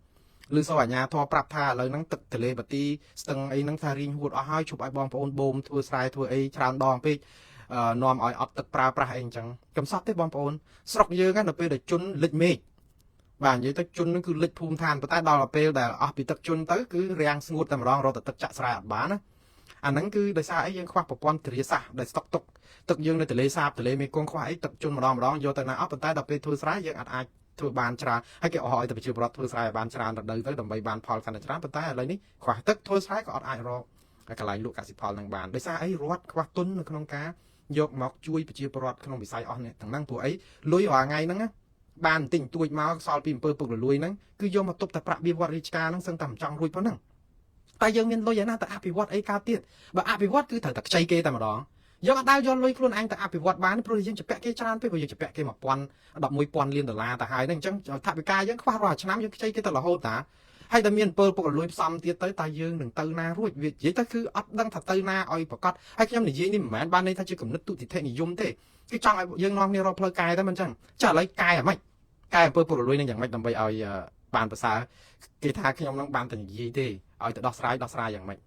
ឬសូវអាជ្ញាធរប្រាប់ថាឥឡូវហ្នឹងទឹកទន្លេបាទីស្ទឹងអីហ្នឹងថារីងហួតអស់ហើយជប់ឲ្យបងប្អូនបូមធ្វើស្រែធ្វើអីច្រើនដងពេកនាំឲ្យអត់ទឹកប្រើប្រាស់អីអញ្ចឹងកំសត់ទេបងប្អូនស្រុកយើងណានៅពេលដែលជន់លិចមេឃបាទនិយាយទៅជន់ហ្នឹងគឺលិចភូមិឋានប៉ុន្តែដល់ពេលដែលអស់ពីទឹកជន់ទៅគឺរាំងស្ងួតតែម្ដងរត់តែទឹកចាក់ស្រែអត់បានណាអាហ្នឹងគឺដោយសារអីយើងខ្វះប្រព័ន្ធធារាសាស្ត្រដែលស្តុកទុកទឹកយើងនៅទន្លេសាបទន្លេមេគង្គខ្វះអីទឹកជន់ម្ដងយកទៅណាអស់ប៉ុន្តែដល់ពេលធ្វើស្រែយើងអាចធ្វើបានច្រើនហើយគេអស់ឲ្យតែប្រជាពលរដ្ឋធ្វើស្រែឲ្យបានច្រើនរដូវទៅដើម្បីបានផលកាន់តែច្រើនប៉ុន្តែឥឡូវនេះខ្វះទឹកធ្វើស្រែក៏អត់អាចរកកន្លែងលក់កសិផលនឹងបានដោយសារអីរដ្ឋខ្វះទុននៅក្នុងការយកមកជួយប្រជាពលរដ្ឋក្នុងវិស័យអស់នេះទាំងហ្នឹងព្រោះអីលុយរាល់ថ្ងៃហ្នឹងណាបានបន្តិចទួចមកសល់ពីអំពើពុករលួយហ្នឹងគឺយកមកទប់តែប្រាក់បៀវត្តរាជការហ្នឹងសឹងតែមិនចង់រួចប៉ុណ្ណឹងតែយើងមានលុយឯណាតែអភិវឌ្ឍអីកើតទៀតបើអភិវឌ្ឍគឺត្រូវតែខ្ចីគេតែម្ដង យើងអត់ដែលយកលុយខ្លួនឯងទៅអភិវឌ្ឍបានព្រោះយើងជពាក់គេច្រើនពេកព្រោះយើងជពាក់គេ1000 លានដុល្លារទៅហើយហ្នឹងអញ្ចឹងថវិកាយើងខ្វះរាល់ឆ្នាំយើងខ្ចីគេទៅរហូតតាហើយតែមានអំពើពុករលួយផ្សំទៀតទៅតើយើងនឹងទៅណារួចវានិយាយទៅគឺអត់ដឹងថាទៅណាឲ្យប្រកាសហើយខ្ញុំនិយាយនេះមិនមែនបានន័យថាជាគំនិតទុតិធិនិយមទេគឺចង់ឲ្យយើងនាំគ្នារកផ្លូវកាយតែមិនអញ្ចឹងចាឥឡូវកាយអាម៉េចកាយអំពើពុករលួយនឹងយ៉ាងម៉េចដើម្បីឲ្យបានប្រសើរគេថាខ្ញុំនឹងបានតែនិយាយទេឲ្យទៅដោះស្រាយយ៉ាងម៉េច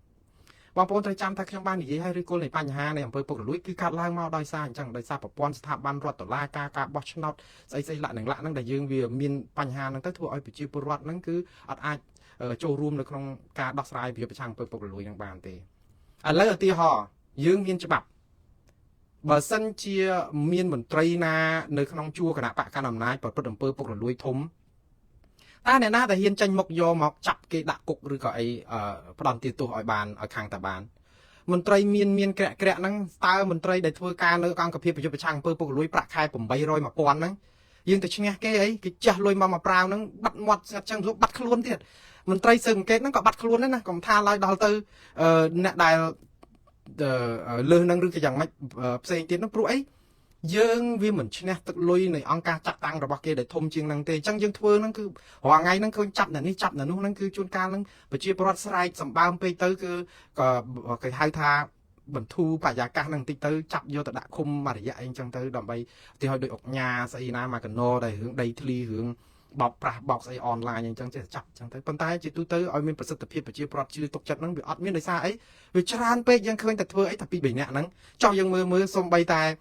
បងប្អូនត្រូវចាំថាខ្ញុំបាននិយាយឲ្យឬគល់នៃបញ្ហានៃអំពើពុករលួយគឺកាត់ឡើងមកដោយសារអញ្ចឹងដោយសារប្រព័ន្ធស្ថាប័នរដ្ឋតុលាការបោះឆ្នោតស្អីលក្ខណៈហ្នឹងដែលយើងវាមានបញ្ហាហ្នឹងទៅធ្វើឲ្យប្រជាពលរដ្ឋហ្នឹងគឺអត់អាចចូលរួមនៅក្នុងការដោះស្រាយវិបត្តិប្រឆាំងអំពើពុករលួយហ្នឹងបានទេឥឡូវឧទាហរណ៍យើងមានច្បាប់បើសិនជាមានមន្ត្រីណានៅក្នុងជួរគណៈបកកណ្ដាលអំណាចប្រព្រឹត្តអំពើពុករលួយធំតើអ្នកណាដែលហ៊ានចេញមុខយកមកចាប់គេដាក់គុកឬក៏អីផ្ដន់ទាទោសឲ្យបានឲ្យខាងតាបានមន្ត្រីមានក្រាក់ហ្នឹងតើមន្ត្រីដែលធ្វើការនៅអង្គភាពប្រយុទ្ធប្រឆាំងអំពើពុករលួយប្រាក់ខែ800 1000ហ្នឹងយើងទៅឈ្នះគេអីគេចាស់លុយមកប្រាវហ្នឹងបាត់មាត់ស្ងាត់ចឹងបាត់ខ្លួនទៀតមន្ត្រីស៊ើបអង្កេតហ្នឹងក៏បាត់ខ្លួនដែរណាកុំថាឡើយដល់ទៅអ្នកដែលលើសហ្នឹងឬក៏យ៉ាងម៉េចផ្សេងទៀតហ្នឹងព្រោះអីយើងវាមិនឈ្នះទឹកលុយនៃអង្គការចាត់តាំងរបស់គេដែលធំជាងហ្នឹងទេអញ្ចឹងយើងធ្វើហ្នឹងគឺរាល់ថ្ងៃហ្នឹងឃើញចាប់អ្នកនេះចាប់អ្នកនោះហ្នឹងគឺជួនកាលហ្នឹងប្រជាពលរដ្ឋស្រែកសម្បើមពេកទៅគឺក៏គេហៅថាបន្ធូរបរិយាកាសហ្នឹងបន្តិចទៅចាប់យកទៅដាក់ឃុំមួយរយៈអីអញ្ចឹងទៅដើម្បីទីឲ្យដូចអុកញ៉ាស្អីណាមកកណោដែលរឿងដីធ្លីរឿងបោកប្រាស់បោកស្អីអនឡាញអញ្ចឹងចេះចាប់អញ្ចឹងទៅប៉ុន្តែជាទូទៅឲ្យមានប្រសិទ្ធភាពប្រជាពលរដ្ឋជឿទុកចិត្តហ្នឹងវាអត់មានដោយសារអីវាច្រើនពេកយើងឃើញតែធ្វើអីតែ2 3នាក់ហ្នឹងចោះយើងមើលសំបីតែ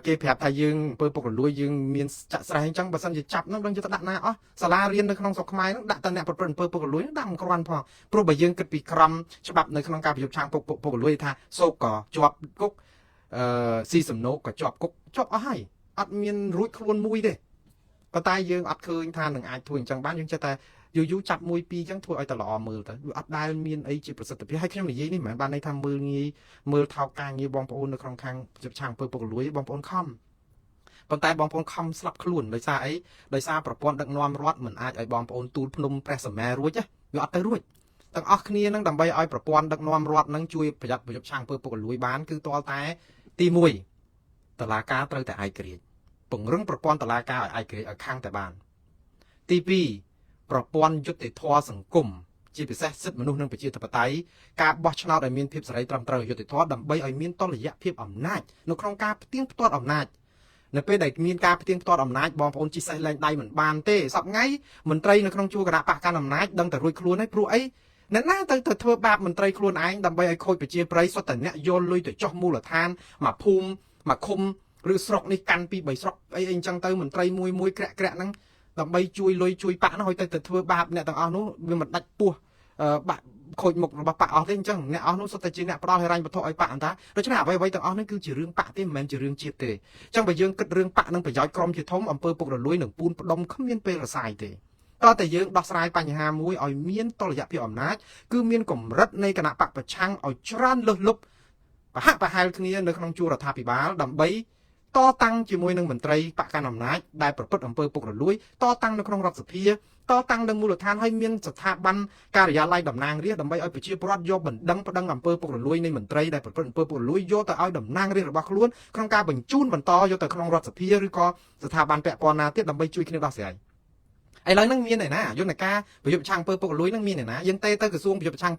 គេប្រាប់ថាយើងអំពើពុករលួយយើងមានចាក់ស្រែអញ្ចឹងបើសិនជាចាប់នោះដឹងទៅដាក់ណាអស់សាលារៀននៅក្នុងស្រុកខ្មែរនោះដាក់តែអ្នកប្រព្រឹត្តអំពើពុករលួយដាក់មិនគ្រាន់ផងព្រោះបើយើងគិតពីក្រមច្បាប់នៅក្នុងការប្រយុទ្ធឆាំងពុករលួយថាសោកក៏ជាប់គុកស៊ីសំណូកក៏ជាប់គុកជាប់អស់ហើយអត់មានរួចខ្លួនមួយទេប៉ុន្តែយើងអត់ឃើញថានឹងអាចធ្វើអញ្ចឹងបានយើងចេះតែយូរចាប់1 2អញ្ចឹងធ្វើឲ្យតែល្អមើលទៅវាអត់ដែលមានអីជាប្រសិទ្ធភាពហើយខ្ញុំនិយាយនេះមិនមែនបានន័យថាមើលងាយមើលថោកការងារបងប្អូននៅក្នុងខាងប្រយុទ្ធឆាំងអំពើពុករលួយបងប្អូនខំប៉ុន្តែបងប្អូនខំស្លាប់ខ្លួនដោយសារអីដោយសារប្រព័ន្ធដឹកនាំរដ្ឋមិនអាចឲ្យបងប្អូនទូលភ្នំព្រះសម្មារួចវាអត់ទៅរួចទាំងអស់គ្នានឹងដើម្បីឲ្យប្រព័ន្ធដឹកនាំរដ្ឋនឹងជួយប្រយុទ្ធឆាំងអំពើពុករលួយបានគឺទាល់តែទី1តុលាការត្រូវតែឯករាជ្យពង្រឹងប្រព័ន្ធតុលាការឲ្យឯករាជ្យឲ្យខាងតែបានទី2ប្រព័ន្ធយុត្តិធម៌សង្គមជាពិសេសសិទ្ធិមនុស្សនិងប្រជាធិបតេយ្យការបោះឆ្នោតឲ្យមានភាពសេរីត្រឹមត្រូវយុត្តិធម៌ដើម្បីឲ្យមានតុល្យភាពអំណាចនៅក្នុងការផ្ទៀងផ្ទាត់អំណាចនៅពេលដែលមានការផ្ទៀងផ្ទាត់អំណាចបងប្អូនជិះសេះលែងដៃមិនបានទេសប្តាហ៍ថ្ងៃមន្ត្រីនៅក្នុងជួរគណៈបកកណ្ដាលអំណាចដឹងតែរួចខ្លួនហើយព្រោះអីអ្នកណាទៅធ្វើបាបមន្ត្រីខ្លួនឯងដើម្បីឲ្យខូចប្រជាប្រិយសុទ្ធតែអ្នកយកលុយទៅចោះមូលដ្ឋានមកភូមិមកឃុំឬស្រុកនេះកាន់2 3ស្រុកអីអញ្ចឹងទៅមន្ត្រីមួយក្រាក់ហ្នឹងដើម្បីជួយលុយជួយបាក់នោះឲ្យទៅធ្វើបាបអ្នកទាំងអស់នោះវាមិនដាច់ពោះបាក់ខូចមុខរបស់បាក់អស់ទេអញ្ចឹងអ្នកអស់នោះសុទ្ធតែជាអ្នកផ្ដល់ហិរញ្ញវត្ថុឲ្យបាក់អន្តរដូច្នេះអ្វីទាំងអស់នេះគឺជារឿងបាក់ទេមិនមែនជារឿងជាតិទេអញ្ចឹងបើយើងគិតរឿងបាក់នឹងប្រយោជន៍ក្រុមជាធំអំពើពុករលួយនឹងពូនផ្ដុំគ្មានពេលរសាយទេតើតែយើងដោះស្រាយបញ្ហាមួយឲ្យមានតុល្យភាពអំណាចគឺមានកម្រិតនៃគណៈបកប្រឆាំងឲ្យច្រើនលើសលប់ប្រហាក់ប្រហែលគ្នានៅក្នុងជួររដ្ឋាភិបាលដើម្បីតតាំងជាមួយនឹងមន្ត្រីបកកណ្ដាលអំណាចដែលប្រព្រឹត្តអំពើពុករលួយតតាំងនៅក្នុងរដ្ឋសភាតតាំងនៅមូលដ្ឋានឲ្យមានស្ថាប័នការិយាល័យតំណាងរាស្ត្រដើម្បីឲ្យប្រជាពលរដ្ឋយកបណ្ដឹងប្តឹងអំពើពុករលួយនៃមន្ត្រីដែលប្រព្រឹត្តអំពើពុករលួយយកទៅឲ្យតំណាងរាស្ត្ររបស់ខ្លួនក្នុងការបញ្ជូនបន្តយកទៅក្នុងរដ្ឋសភាឬក៏ស្ថាប័នពាក់ព័ន្ធណាទៀតដើម្បីជួយគ្នាដោះស្រាយឥឡូវហ្នឹងមានឯណាយន្តការប្រយុទ្ធប្រឆាំងអំពើពុករលួយហ្នឹងមានឯណាយើងទៅក្រសួងប្រយុទ្ធប្រឆាំង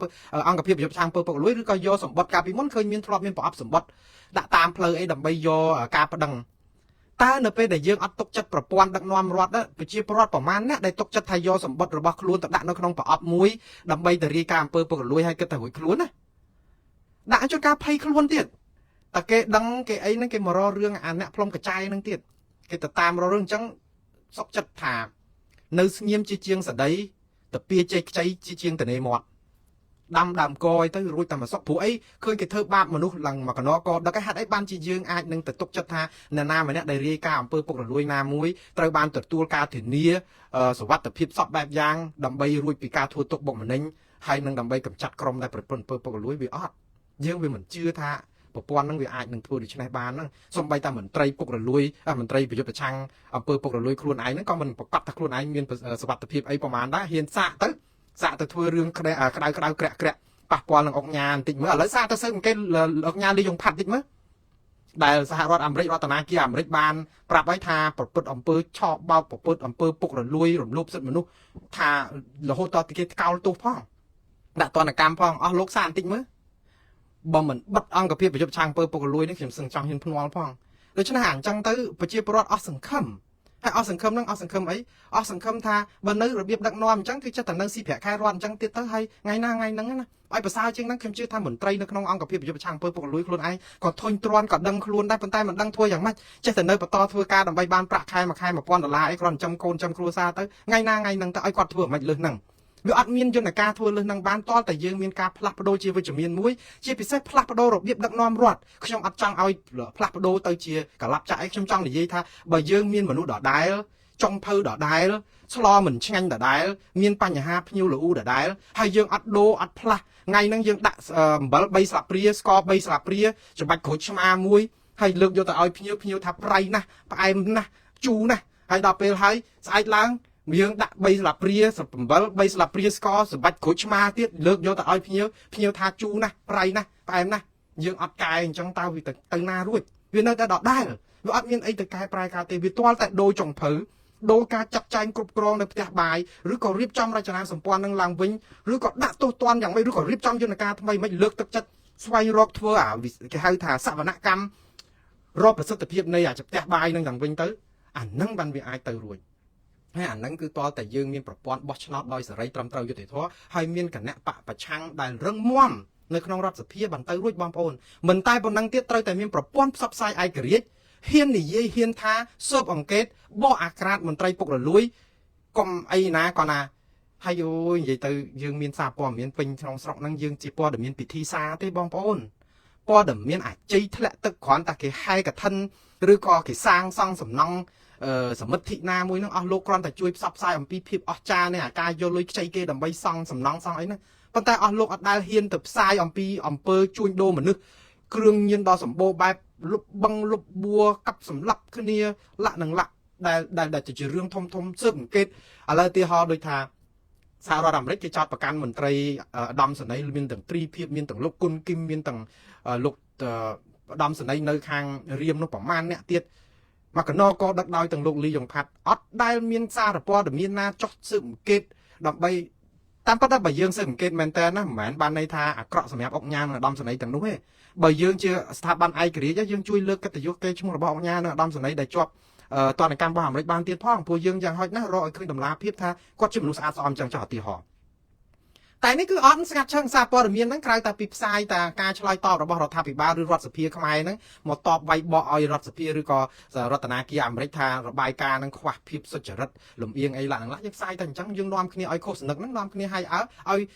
អង្គភាពប្រយុទ្ធប្រឆាំងអំពើពុករលួយឬក៏យកសម្បត្តិកាលពីមុនឃើញមានធ្លាប់មានប្រអប់សម្បត្តិដាក់តាមផ្លូវអីដើម្បីយកការប្តឹងតើនៅពេលដែលយើងអត់ទុកចិត្តប្រព័ន្ធដឹកនាំរដ្ឋប្រជាពលរដ្ឋប្រមាណអ្នកដែលទុកចិត្តថាយកសម្បត្តិរបស់ខ្លួនទៅដាក់នៅក្នុងប្រអប់មួយដើម្បីទៅរាយការណ៍អំពើពុករលួយឲ្យគិតទៅរួចខ្លួនណាដាក់ជួនកាលភ័យខ្លួនទៀតតែគេដឹងគេអីហ្នឹងគេមករករឿងអាអ្នកផ្លុំកចាយហ្នឹងទៀតគេទៅតាមរករឿងអញ្ចឹងសុកចិត្តថានៅស្ងៀមជាជាងសដីតាពីជ័យខ្ចីជាជាងតនេមាត់ដាំដើមកយទៅរួចតែមកសុកព្រោះអីឃើញគេធ្វើបាបមនុស្សឡើងមកកណកដឹកឲ្យហេតុអីបានជាយើងអាចនឹងទៅទុកចិត្តថាអ្នកណាម្នាក់ដែលរាយការណ៍អំពើពុករលួយណាមួយត្រូវបានទទួលការធានាសុវត្ថិភាពសពបែបយ៉ាងដើម្បីរួចពីការធ្វើទុកបុកម្នេញហើយនឹងដើម្បីកម្ចាត់ក្រុមដែលប្រព្រឹត្តអំពើពុករលួយវាអត់យើងវាមិនជឿថាប្រព័ន្ធនឹងវាអាចនឹងធ្វើដូច្នេះបានហ្នឹងសូម្បីតែមន្ត្រីពុករលួយមន្ត្រីប្រយុទ្ធប្រឆាំងអំពើពុករលួយខ្លួនឯងហ្នឹងក៏មិនប្រកាសថាខ្លួនឯងមានសុវត្ថិភាពអីប្រមាណដែរហ៊ានសាកទៅធ្វើរឿងក្តៅក្រាក់ប៉ះពាល់នឹងអុកញ៉ាបន្តិចមើលឥឡូវសាកទៅសើមកគេអុកញ៉ាលីយ៉ុងផាត់តិចមើល ដែលសហរដ្ឋអាមេរិករដ្ឋាភិបាលអាមេរិកបានប្រាប់ឲ្យថាប្រព្រឹត្តអំពើឆោបបោកប្រព្រឹត្តអំពើពុករលួយរំលោភសិទ្ធិមនុស្សថារហូតដល់គេកោលទោសផងដាក់ទណ្ឌកម្មផងអស់លោកសាបន្តិចមើលបើមិនបិទអង្គភាពប្រយុទ្ធឆាំងអំពើពុករលួយនេះខ្ញុំសឹងចង់ហ៊ានភ្នាល់ផងដូច្នេះអញ្ចឹងទៅប្រជាពលរដ្ឋអស់សង្ឃឹមហើយអស់សង្ឃឹមហ្នឹងអស់សង្ឃឹមអីអស់សង្ឃឹមថាបើនៅរបៀបដឹកនាំអញ្ចឹងគឺចិត្តតែនៅស៊ីប្រាក់ខែរដ្ឋអញ្ចឹងទៀតទៅហើយថ្ងៃណាហ្នឹងណាឲ្យប្រសើរជាងហ្នឹងខ្ញុំជឿថាមន្ត្រីនៅក្នុងអង្គភាពប្រយុទ្ធប្រឆាំងអំពើពុករលួយខ្លួនឯងក៏ធុញទ្រាន់ក៏ដឹងខ្លួនដែរប៉ុន្តែមិនដឹងធ្វើយ៉ាងម៉េចចេះតែនៅបន្តធ្វើការដើម្បីបានប្រាក់ខែមួយខែ$1000អីគ្រាន់ចំកូនចំគ្រួសារទៅថ្ងៃណាហ្នឹងទៅឲ្យគាត់ធ្វើមិនលើសហ្នឹងវាអត់មានយន្តការធ្វើលើសនឹងបានតលតែយើងមានការផ្លាស់ប្ដូរជាវិជ្ជមានមួយជាពិសេសផ្លាស់ប្ដូររបៀបដឹកនាំរដ្ឋខ្ញុំអត់ចង់ឲ្យផ្លាស់ប្ដូរទៅជាកលាប់ចាក់អីខ្ញុំចង់និយាយថាបើយើងមានមនុស្សដដែលចុងភៅដដែលឆ្លមិនឆ្ងាញ់ដដែលមានបញ្ហាភ្ញៀវលូដដែលហើយយើងអត់ដូរអត់ផ្លាស់ថ្ងៃហ្នឹងយើងដាក់អំបិល3ស្លាបព្រាស្ករ3ស្លាបព្រាច្របាច់ក្រូចឆ្មាមួយហើយលើកយកទៅឲ្យភ្ញៀវថាប្រៃណាស់ផ្អែមណាស់ជូរណាស់ហើយដល់ពេលហើយស្អែកឡើងយើងដាក់3ស្លាបព្រាអំបិល3ស្លាបព្រាស្ករសម្បាច់ក្រូចឆ្មាទៀតលើកយកទៅឲ្យភ្ញៀវថាជូរណាស់ប្រៃណាស់ផ្អែមណាស់យើងអត់កែអញ្ចឹងតើវាទៅណារួចវានៅតែដដែលវាអត់មានអីទៅកែប្រែការទេវាទាល់តែដូរចុងភៅដូរការចាត់ចែងគ្រប់គ្រងនៅផ្ទះបាយឬក៏រៀបចំរចនាសម្ព័ន្ធនឹងឡើងវិញឬក៏ដាក់ទោសទណ្ឌយ៉ាងម៉េចឬក៏រៀបចំយន្តការថ្មីមិនលើកទឹកចិត្តស្វែងរកធ្វើគេហៅថាសវនកម្មរកប្រសិទ្ធភាពនៃផ្ទះបាយនឹងឡើងវិញទៅអានឹងបានវាអាចទៅរួចហើយអាហ្នឹងគឺតលតែយើងមានប្រព័ន្ធបោះឆ្នោតដោយសេរីត្រឹមត្រូវយុត្តិធម៌ហើយមានគណៈបកប្រឆាំងដែលរឹងមាំនៅក្នុងរដ្ឋសភាបានទៅរួចបងប្អូនមិនតែប៉ុណ្ណឹងទៀតត្រូវតែមានប្រព័ន្ធផ្សព្វផ្សាយឯករាជ្យហ៊ាននិយាយហ៊ានថាស៊ើបអង្កេតបោះអាក្រាតមន្ត្រីពុករលួយកុំអីណាក៏ណាហើយអូយនិយាយទៅយើងមានសារព័ត៌មានពេញក្នុងស្រុកហ្នឹងយើងជាព័ត៌មានពិធីសារទេបងប្អូនព័ត៌មានអាជ័យធ្លាក់ទឹកគ្រាន់តែគេហែកឋិនឬក៏គេសាងសង់សំណង់សមិទ្ធិណាមួយហ្នឹងអស់លោកគ្រាន់តែជួយផ្សព្វផ្សាយអំពីភាពអស្ចារ្យនៃអាការយកលុយខ្ចីគេដើម្បីសង់សំណង់សង់អីហ្នឹងប៉ុន្តែអស់លោកអត់ដែលហ៊ានទៅផ្សាយអំពីអំពើជួញដូរមនុស្សគ្រឿងញៀនដ៏សម្បូរបែបលុបបឹងលុបបួរកាប់សម្លាប់គ្នាលាក់នឹងលាក់ដែលជារឿងធំស៊ើបអង្កេតឥឡូវឧទាហរណ៍ដូចថាសហរដ្ឋអាមេរិកគេចោទប្រកាន់មន្ត្រីឧត្តមសេនីយ៍មានទាំងទ្រីភាពមានទាំងលោកគុនគឹមមានទាំងលោកឧត្តមសេនីយ៍នៅខាងរៀមនោះប្រមាណអ្នកទៀតមកកណក៏ដឹកដោយទាំងលោកលីយ៉ុងផាត់អត់ដែលមានសារព័ត៌មានណាចោះស៊ើបអង្កេតដើម្បីតាមពិតបើយើងស៊ើបអង្កេតមែនតើណាមិនមែនបានន័យថាអាក្រក់សម្រាប់អុកញ៉ានិងឧត្តមសេនីយ៍ទាំងនោះទេបើយើងជាស្ថាប័នឯករាជ្យយើងជួយលើកកិត្តិយសកេរ្តិ៍ឈ្មោះរបស់អុកញ៉ានិងឧត្តមសេនីយ៍ដែលជាប់ទណ្ឌកម្មរបស់អាមេរិកបានទៀតផងព្រោះយើងយ៉ាងហោចណាស់រកឲ្យឃើញតម្លាភាពថាគាត់ជាមនុស្សស្អាតស្អំចឹងចោះឧទាហរណ៍តែនេះគឺអត់ស្ងាត់ឈឹងសារព័ត៌មានហ្នឹងក្រៅតែពីផ្សាយតាការឆ្លើយតបរបស់រដ្ឋាភិបាលឬរដ្ឋសភាខ្មែរហ្នឹងមកតបវាយបកឲ្យរដ្ឋសភាឬក៏រដ្ឋាភិបាលអាមេរិកថារបាយការណ៍ហ្នឹងខ្វះភាពសុចរិតលំអៀងអីឡាក់យើងផ្សាយតែអញ្ចឹងយើងនាំគ្នាឲ្យខុសសនឹកហ្នឹងនាំគ្នាឲ្យ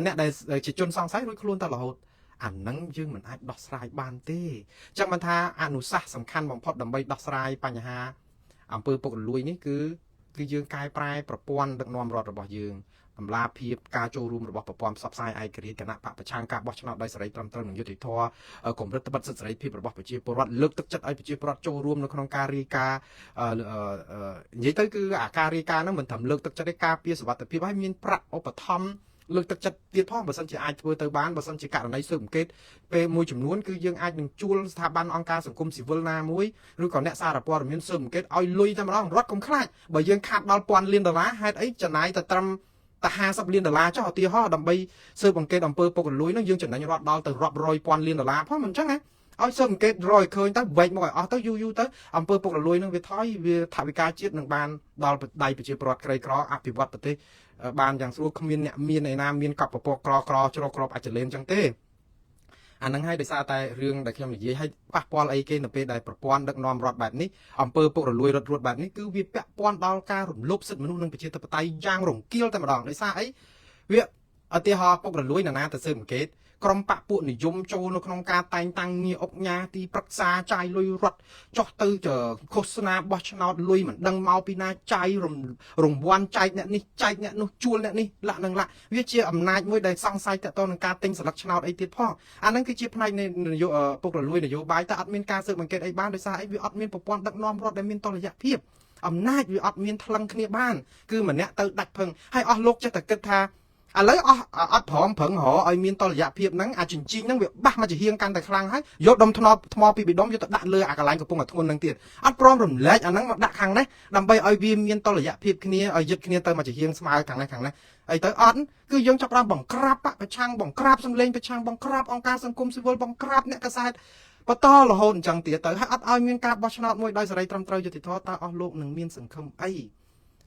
អ្នកដែលជាជនសង្ស័យរួចខ្លួនតែរហូតអាហ្នឹងយើងមិនអាចដោះស្រាយបានទេអញ្ចឹងបានថាអនុសាសន៍សំខាន់បំផុតដើម្បីដោះស្រាយបញ្ហាអំពើពុករលួយនេះគឺយើងកែប្រែប្រព័ន្ធដឹកនាំរដ្ឋរបស់យើងតម្លាភាពការចូលរួមរបស់ប្រព័ន្ធផ្សព្វផ្សាយឯករាជ្យគណៈបកប្រឆាំងការបោះឆ្នោតដោយសេរីត្រឹមត្រូវនិងយុត្តិធម៌កម្រិតបិទសិទ្ធិសេរីភាពរបស់ប្រជាពលរដ្ឋលើកទឹកចិត្តឲ្យប្រជាពលរដ្ឋចូលរួមនៅក្នុងការរាយការណ៍និយាយទៅគឺអាការរាយការណ៍ហ្នឹងមិនត្រឹមលើកទឹកចិត្តទេការពារសុវត្ថិភាពឲ្យមានប្រាក់ឧបត្ថម្ភលើកទឹកចិត្តទៀតផងបើសិនជាអាចធ្វើទៅបានបើសិនជាករណីស៊ើបអង្កេតពេលមួយចំនួនគឺយើងអាចនឹងជួលស្ថាប័នអង្គការសង្គមស៊ីវិលណាមួយឬក៏អ្នកសារព័ត៌មានស៊ើបអង្កេតឲ្យលុយតែម្ដងរត់កុំខ្លាចបើយើងខាតដល់$1000ហេតុអីចំណាយតែត្រឹមតែ$50លានចុះឧទាហរណ៍ដើម្បីស៊ើបអង្កេតអំពើពុករលួយនោះយើងចំណេញរត់ដល់ទៅរាប់រយពាន់លាន$ផងមិនអញ្ចឹងណាឲ្យស៊ើបអង្កេតរយឃើញទៅវែកមកឲ្យអស់ទៅយូរទៅអំពើពុករលួយនឹងវាថយវាថវិកាជាតិនឹងបានដល់ដៃប្រជាពលរដ្ឋក្រីក្រអភិវឌ្ឍប្រទេសបានយ៉ាងស្រួលគ្មានអ្នកមានឯណាមានកប់ពពកក្រជ្រកគ្របអាចលេនអញ្ចឹងទេអានឹងហើយដោយសារតែរឿងដែលខ្ញុំនិយាយឲ្យប៉ះពាល់អីគេនៅពេលដែលប្រព័ន្ធដឹកនាំរដ្ឋបែបនេះអំពើពុករលួយរដ្ឋបែបនេះគឺវាពាក់ព័ន្ធដល់ការរំលោភសិទ្ធិមនុស្សនិងប្រជាធិបតេយ្យយ៉ាងរង្គាលតែម្ដងដោយសារអីវាឧទាហរណ៍ពុករលួយណាទៅស៊ើបអង្កេតក្រុមបកពួកនិយមចូលនៅក្នុងការតែងតាំងងារអុកញ៉ាទីប្រឹក្សាចាយលុយរត់ចោះទៅឃោសនាបោះឆ្នោតលុយមិនដឹងមកពីណាចាយរង្វាន់ចែកអ្នកនេះចែកអ្នកនោះជួលអ្នកនេះលាក់នឹងលាក់វាជាអំណាចមួយដែលសង្ស័យតទៅនឹងការទិញស្លឹកឆ្នោតអីទៀតផងអាហ្នឹងគឺជាផ្នែកនៃពុករលួយនយោបាយតែអត់មានការស៊ើបអង្កេតអីបានដោយសារអីវាអត់មានប្រព័ន្ធដឹកនាំរដ្ឋដែលមានតុល្យភាពអំណាចវាអត់មានថ្លឹងគ្នាបានគឺម្នាក់ទៅដាច់ភឹងហើយអស់លោកចេះតែគិតថា ឥឡូវអត់ព្រមប្រឹងរកឲ្យមានតលយៈភាពហ្នឹងអាចជីងហ្នឹងវាបាសមកជាហៀងកាន់តែខ្លាំងហើយយកដុំថ្មពីបេដុំយកទៅដាក់លើអាកន្លែងកំពុងតែធ្ងន់ហ្នឹងទៀតអត់ព្រមរំលែកអាហ្នឹងមកដាក់ខាងនេះដើម្បីឲ្យវាមានតលយៈភាពគ្នាឲ្យយឹតគ្នាទៅមកជាហៀងស្មើខាងនេះអីទៅអត់គឺយើងចាប់ផ្ដើមបង្ក្រាបបពប្រឆាំងបង្ក្រាបសម្លេងប្រឆាំងបង្ក្រាបអង្គការសង្គមស៊ីវិលបង្ក្រាបអ្នកកសែតបន្តរហូតអញ្ចឹងទៀតទៅហើយអត់ឲ្យមានការបោះឆ្នោតមួយដោយសេរីត្រឹមត្រូវយុត្តិធម៌តើអស់លោកនឹងមានសង្ឃឹមអី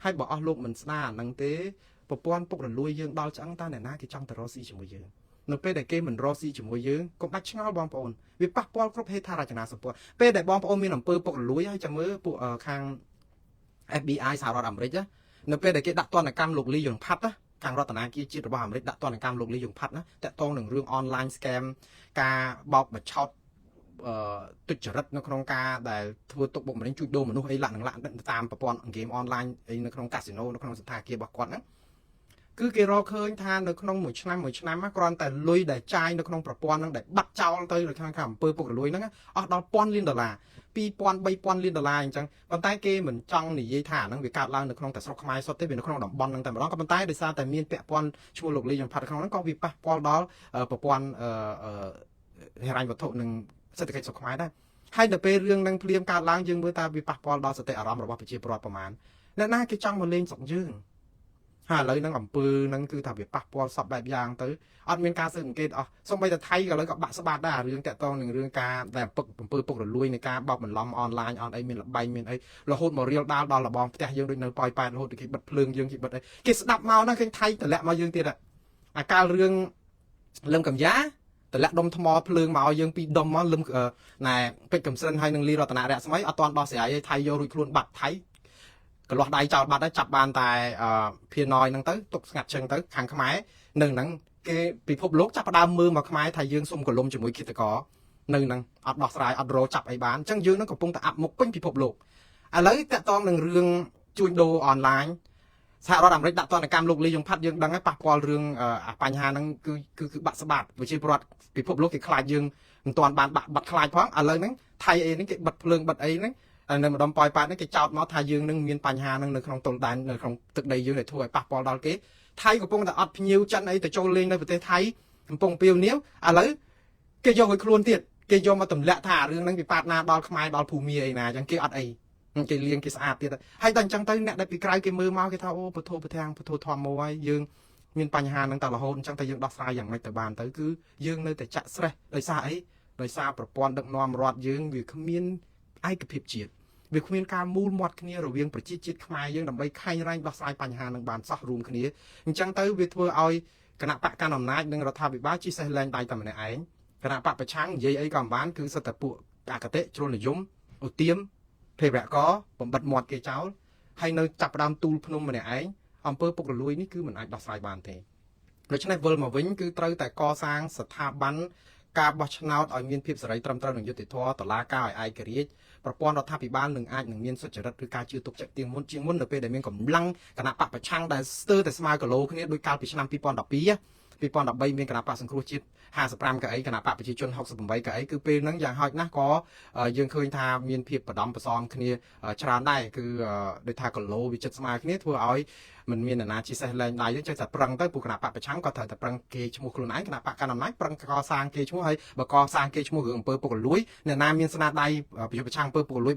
ហើយបើអស់លោកមិនស្ដារអាហ្នឹងទេប្រព័ន្ធពុករលួយយើងដល់ឆ្អឹងតើអ្នកណាគេចង់ទៅរកស៊ីជាមួយយើងនៅពេលដែលគេមិនរកស៊ីជាមួយយើងកុំដាច់ឆ្ងល់បងប្អូនវាប៉ះពាល់គ្រប់ហេដ្ឋារចនាសម្ព័ន្ធពេលដែលបងប្អូនមានអំពើពុករលួយហើយចាំមើលពួកខាង FBI សហរដ្ឋអាមេរិកនៅពេលដែលគេដាក់ទណ្ឌកម្មលោកលីយ៉ុងផាត់ខាងរដ្ឋាភិបាលជាតិរបស់អាមេរិកដាក់ទណ្ឌកម្មលោកលីយ៉ុងផាត់តាក់ទងនឹងរឿង online scam ការបោកបញ្ឆោតទុច្ចរិតនៅក្នុងការដែលធ្វើទុកបុកម្នេញជួញដូរមនុស្សអីឡាក់តាមប្រព័ន្ធហ្គេមអនឡាញអីនៅក្នុងកាស៊ីណូនៅក្នុងសន្តាគាររបស់គាត់ហ្នឹងគឺគេរកឃើញថានៅក្នុងមួយឆ្នាំគ្រាន់តែលុយដែលចាយនៅក្នុងប្រព័ន្ធហ្នឹងដែលបាត់ចោលទៅនៅខាងអំពើពុករលួយហ្នឹងអស់ដល់$1000 លាន$2000 $3000 លានអញ្ចឹងប៉ុន្តែគេមិនចង់និយាយថាអាហ្នឹងវាកើតឡើងនៅក្នុងតែស្រុកខ្មែរសុទ្ធទេវានៅក្នុងតំបន់ហ្នឹងតែម្ដងក៏ប៉ុន្តែដោយសារតែមានពាក់ព័ន្ធឈ្មោះលោកលីយ៉ុងផាត់ក្នុងហ្នឹងក៏វាប៉ះពាល់ដល់ប្រព័ន្ធហិរញ្ញវត្ថុនិងសេដ្ឋកិច្ចស្រុកខ្មែរដែរហើយដល់ពេលរឿងហ្នឹងភ្លាមកើតឡើងយើងមើលថាវាប៉ះពាល់ដល់សតិអារម្មណ៍របស់ប្រជាពលរដ្ឋប្រមាណអ្នកណាគេចង់មកលេងស្រុកយើងហើយឥឡូវហ្នឹងអំពើហ្នឹងគឺថាវាប៉ះពាល់សពបែបយ៉ាងទៅអត់មានការស៊ើបអង្កេតអស់សូម្បីតែថៃក៏ឥឡូវក៏បាក់ស្បាតដែររឿងតាក់ទងនឹងរឿងការដែលអំពើពុករលួយនៃការបោកបន្លំអនឡាញអនអីមានលបែងមានអីរហូតមករៀលដាលដល់របងផ្ទះយើងដូចនៅប៉ោយប៉ែតរហូតគេបិទភ្លើងយើងគេបិទអីគេស្ដាប់មកណាឃើញថៃតម្លាក់មកយើងទៀតអាកាលរឿងលឹមកំយ៉ាតម្លាក់ដុំថ្មភ្លើងមកឲ្យយើងពីរដុំមកលឹមណែពេជ្រកំស្រិនហើយនឹងលីរតនៈរស្មីអត់ទាន់ដោះស្រាយឲ្យថៃយករួចខ្លួនបាត់ថៃកន្លោះដៃចោលបាត់ហើយចាប់បានតែភាណយហ្នឹងទៅទុកស្ងាត់ជើងទៅខាងខ្មែរនៅហ្នឹងគេពិភពលោកចាប់ផ្ដើមមើលមកខ្មែរថាយើងសុំកលុំជាមួយឃាតករនៅហ្នឹងអត់ដោះស្រាយអត់រោចាប់អីបានអញ្ចឹងយើងនឹងកំពុងតែអាប់មុខពេញពិភពលោកឥឡូវតាក់ទងនឹងរឿងជួញដូរអនឡាញសហរដ្ឋអាមេរិកដាក់ទណ្ឌកម្មលោកលីយ៉ុងផាត់យើងដឹងហើយប៉ះពាល់រឿងបញ្ហាហ្នឹងគឺបាក់ស្បាតប្រជាពលរដ្ឋពិភពលោកគេខ្លាចយើងមិនទាន់បានបាត់ខ្លាចផងឥឡូវហ្នឹងថៃអីហ្នឹងគេបិទភ្លើងបិទអីហ្នឹងនៅម្ដុំប៉ោយប៉ែតហ្នឹងគេចោទមកថាយើងនឹងមានបញ្ហាហ្នឹងនៅក្នុងតុលដែននៅក្នុងទឹកដីយើងដែលធ្វើឲ្យប៉ះពាល់ដល់គេថៃកំពុងតែអត់ភ្ញៀវចិនអីទៅចូលលេងនៅប្រទេសថៃកំពុងពៀវនាវឥឡូវគេយកឲ្យខ្លួនទៀតគេយកមកទម្លាក់ថារឿងហ្នឹងវាប៉ាតណាដល់ខ្មែរដល់ភូមិអីណាអញ្ចឹងគេអត់អីគេលៀងគេស្អាតទៀតហើយតែអញ្ចឹងទៅអ្នកដែលពីក្រៅគេមើលមកគេថាអូពធប្រធាងពធធម្មមកហើយយើងមានបញ្ហាហ្នឹងតែរហូតអញ្ចឹងតែយើងដោះស្រាយយ៉ាងម៉េចទៅបានទៅគឺយើងនៅតែចាក់ស្រេះដោយសារអីដោយសារប្រព័ន្ធដឹកនាំរដ្ឋយើងវាគ្មានឯកភាពជាតិវាគ្មានការមូលមាត់គ្នារវាងប្រជាជាតិខ្មែរយើងដើម្បីខែងរែងដោះស្រាយបញ្ហានឹងបានសោះរួមគ្នាអញ្ចឹងទៅវាធ្វើឲ្យគណៈបកកណ្ដាលអំណាចនិងរដ្ឋាភិបាលជិះសេះលែងដៃតែម្នាក់ឯងគណៈបកប្រឆាំងនិយាយអីក៏មិនបានគឺសិតតែពួកអកតេជ្រុលនិយមឧទាមភេរវកបំបិតមាត់គេចោលហើយនៅចាប់ផ្ដើមទូលភ្នំម្នាក់ឯងអំពើពុករលួយនេះគឺមិនអាចដោះស្រាយបានទេដូច្នេះវិលមកវិញគឺត្រូវតែកសាងស្ថាប័នការបោះឆ្នោតឲ្យមានភាពសេរីត្រឹមត្រូវនិងយុត្តិធម៌តុលាការឲ្យឯករាជ្យប្រព័ន្ធរដ្ឋាភិបាលនឹងអាចនឹងមានសុចរិតឬការជឿទុកចិត្តជាងមុននៅពេលដែលមានកម្លាំងគណៈបកប្រឆាំងដែលស្ទើរតែស្មើគីឡូគ្នាដោយកាលពីឆ្នាំ2012 2013មានគណៈបកសង្គ្រោះជាតិ55កៅអីគណៈបកប្រជាជន68កៅអីគឺពេលហ្នឹងយ៉ាងហោចណាស់ក៏យើងឃើញថាមានភាពបដំប្រសំគ្នាច្រើនដែរគឺដោយថាគីឡូវាចិត្តស្មើគ្នាធ្វើឲ្យមិនមានអ្នកណាជិះសេះលែងដៃទេចេះតែប្រឹងទៅពួកគណៈបកប្រឆាំងក៏ត្រូវតែប្រឹងគេឈ្មោះខ្លួនឯងគណៈបកកណ្ដាលអំណាចប្រឹងកសាងគេឈ្មោះហើយបើកសាងគេឈ្មោះរឿងអំពើពុករលួយអ្នកណាមានស្នាដៃប្រយុទ្ធប្រឆាំងអំពើពុករលួយ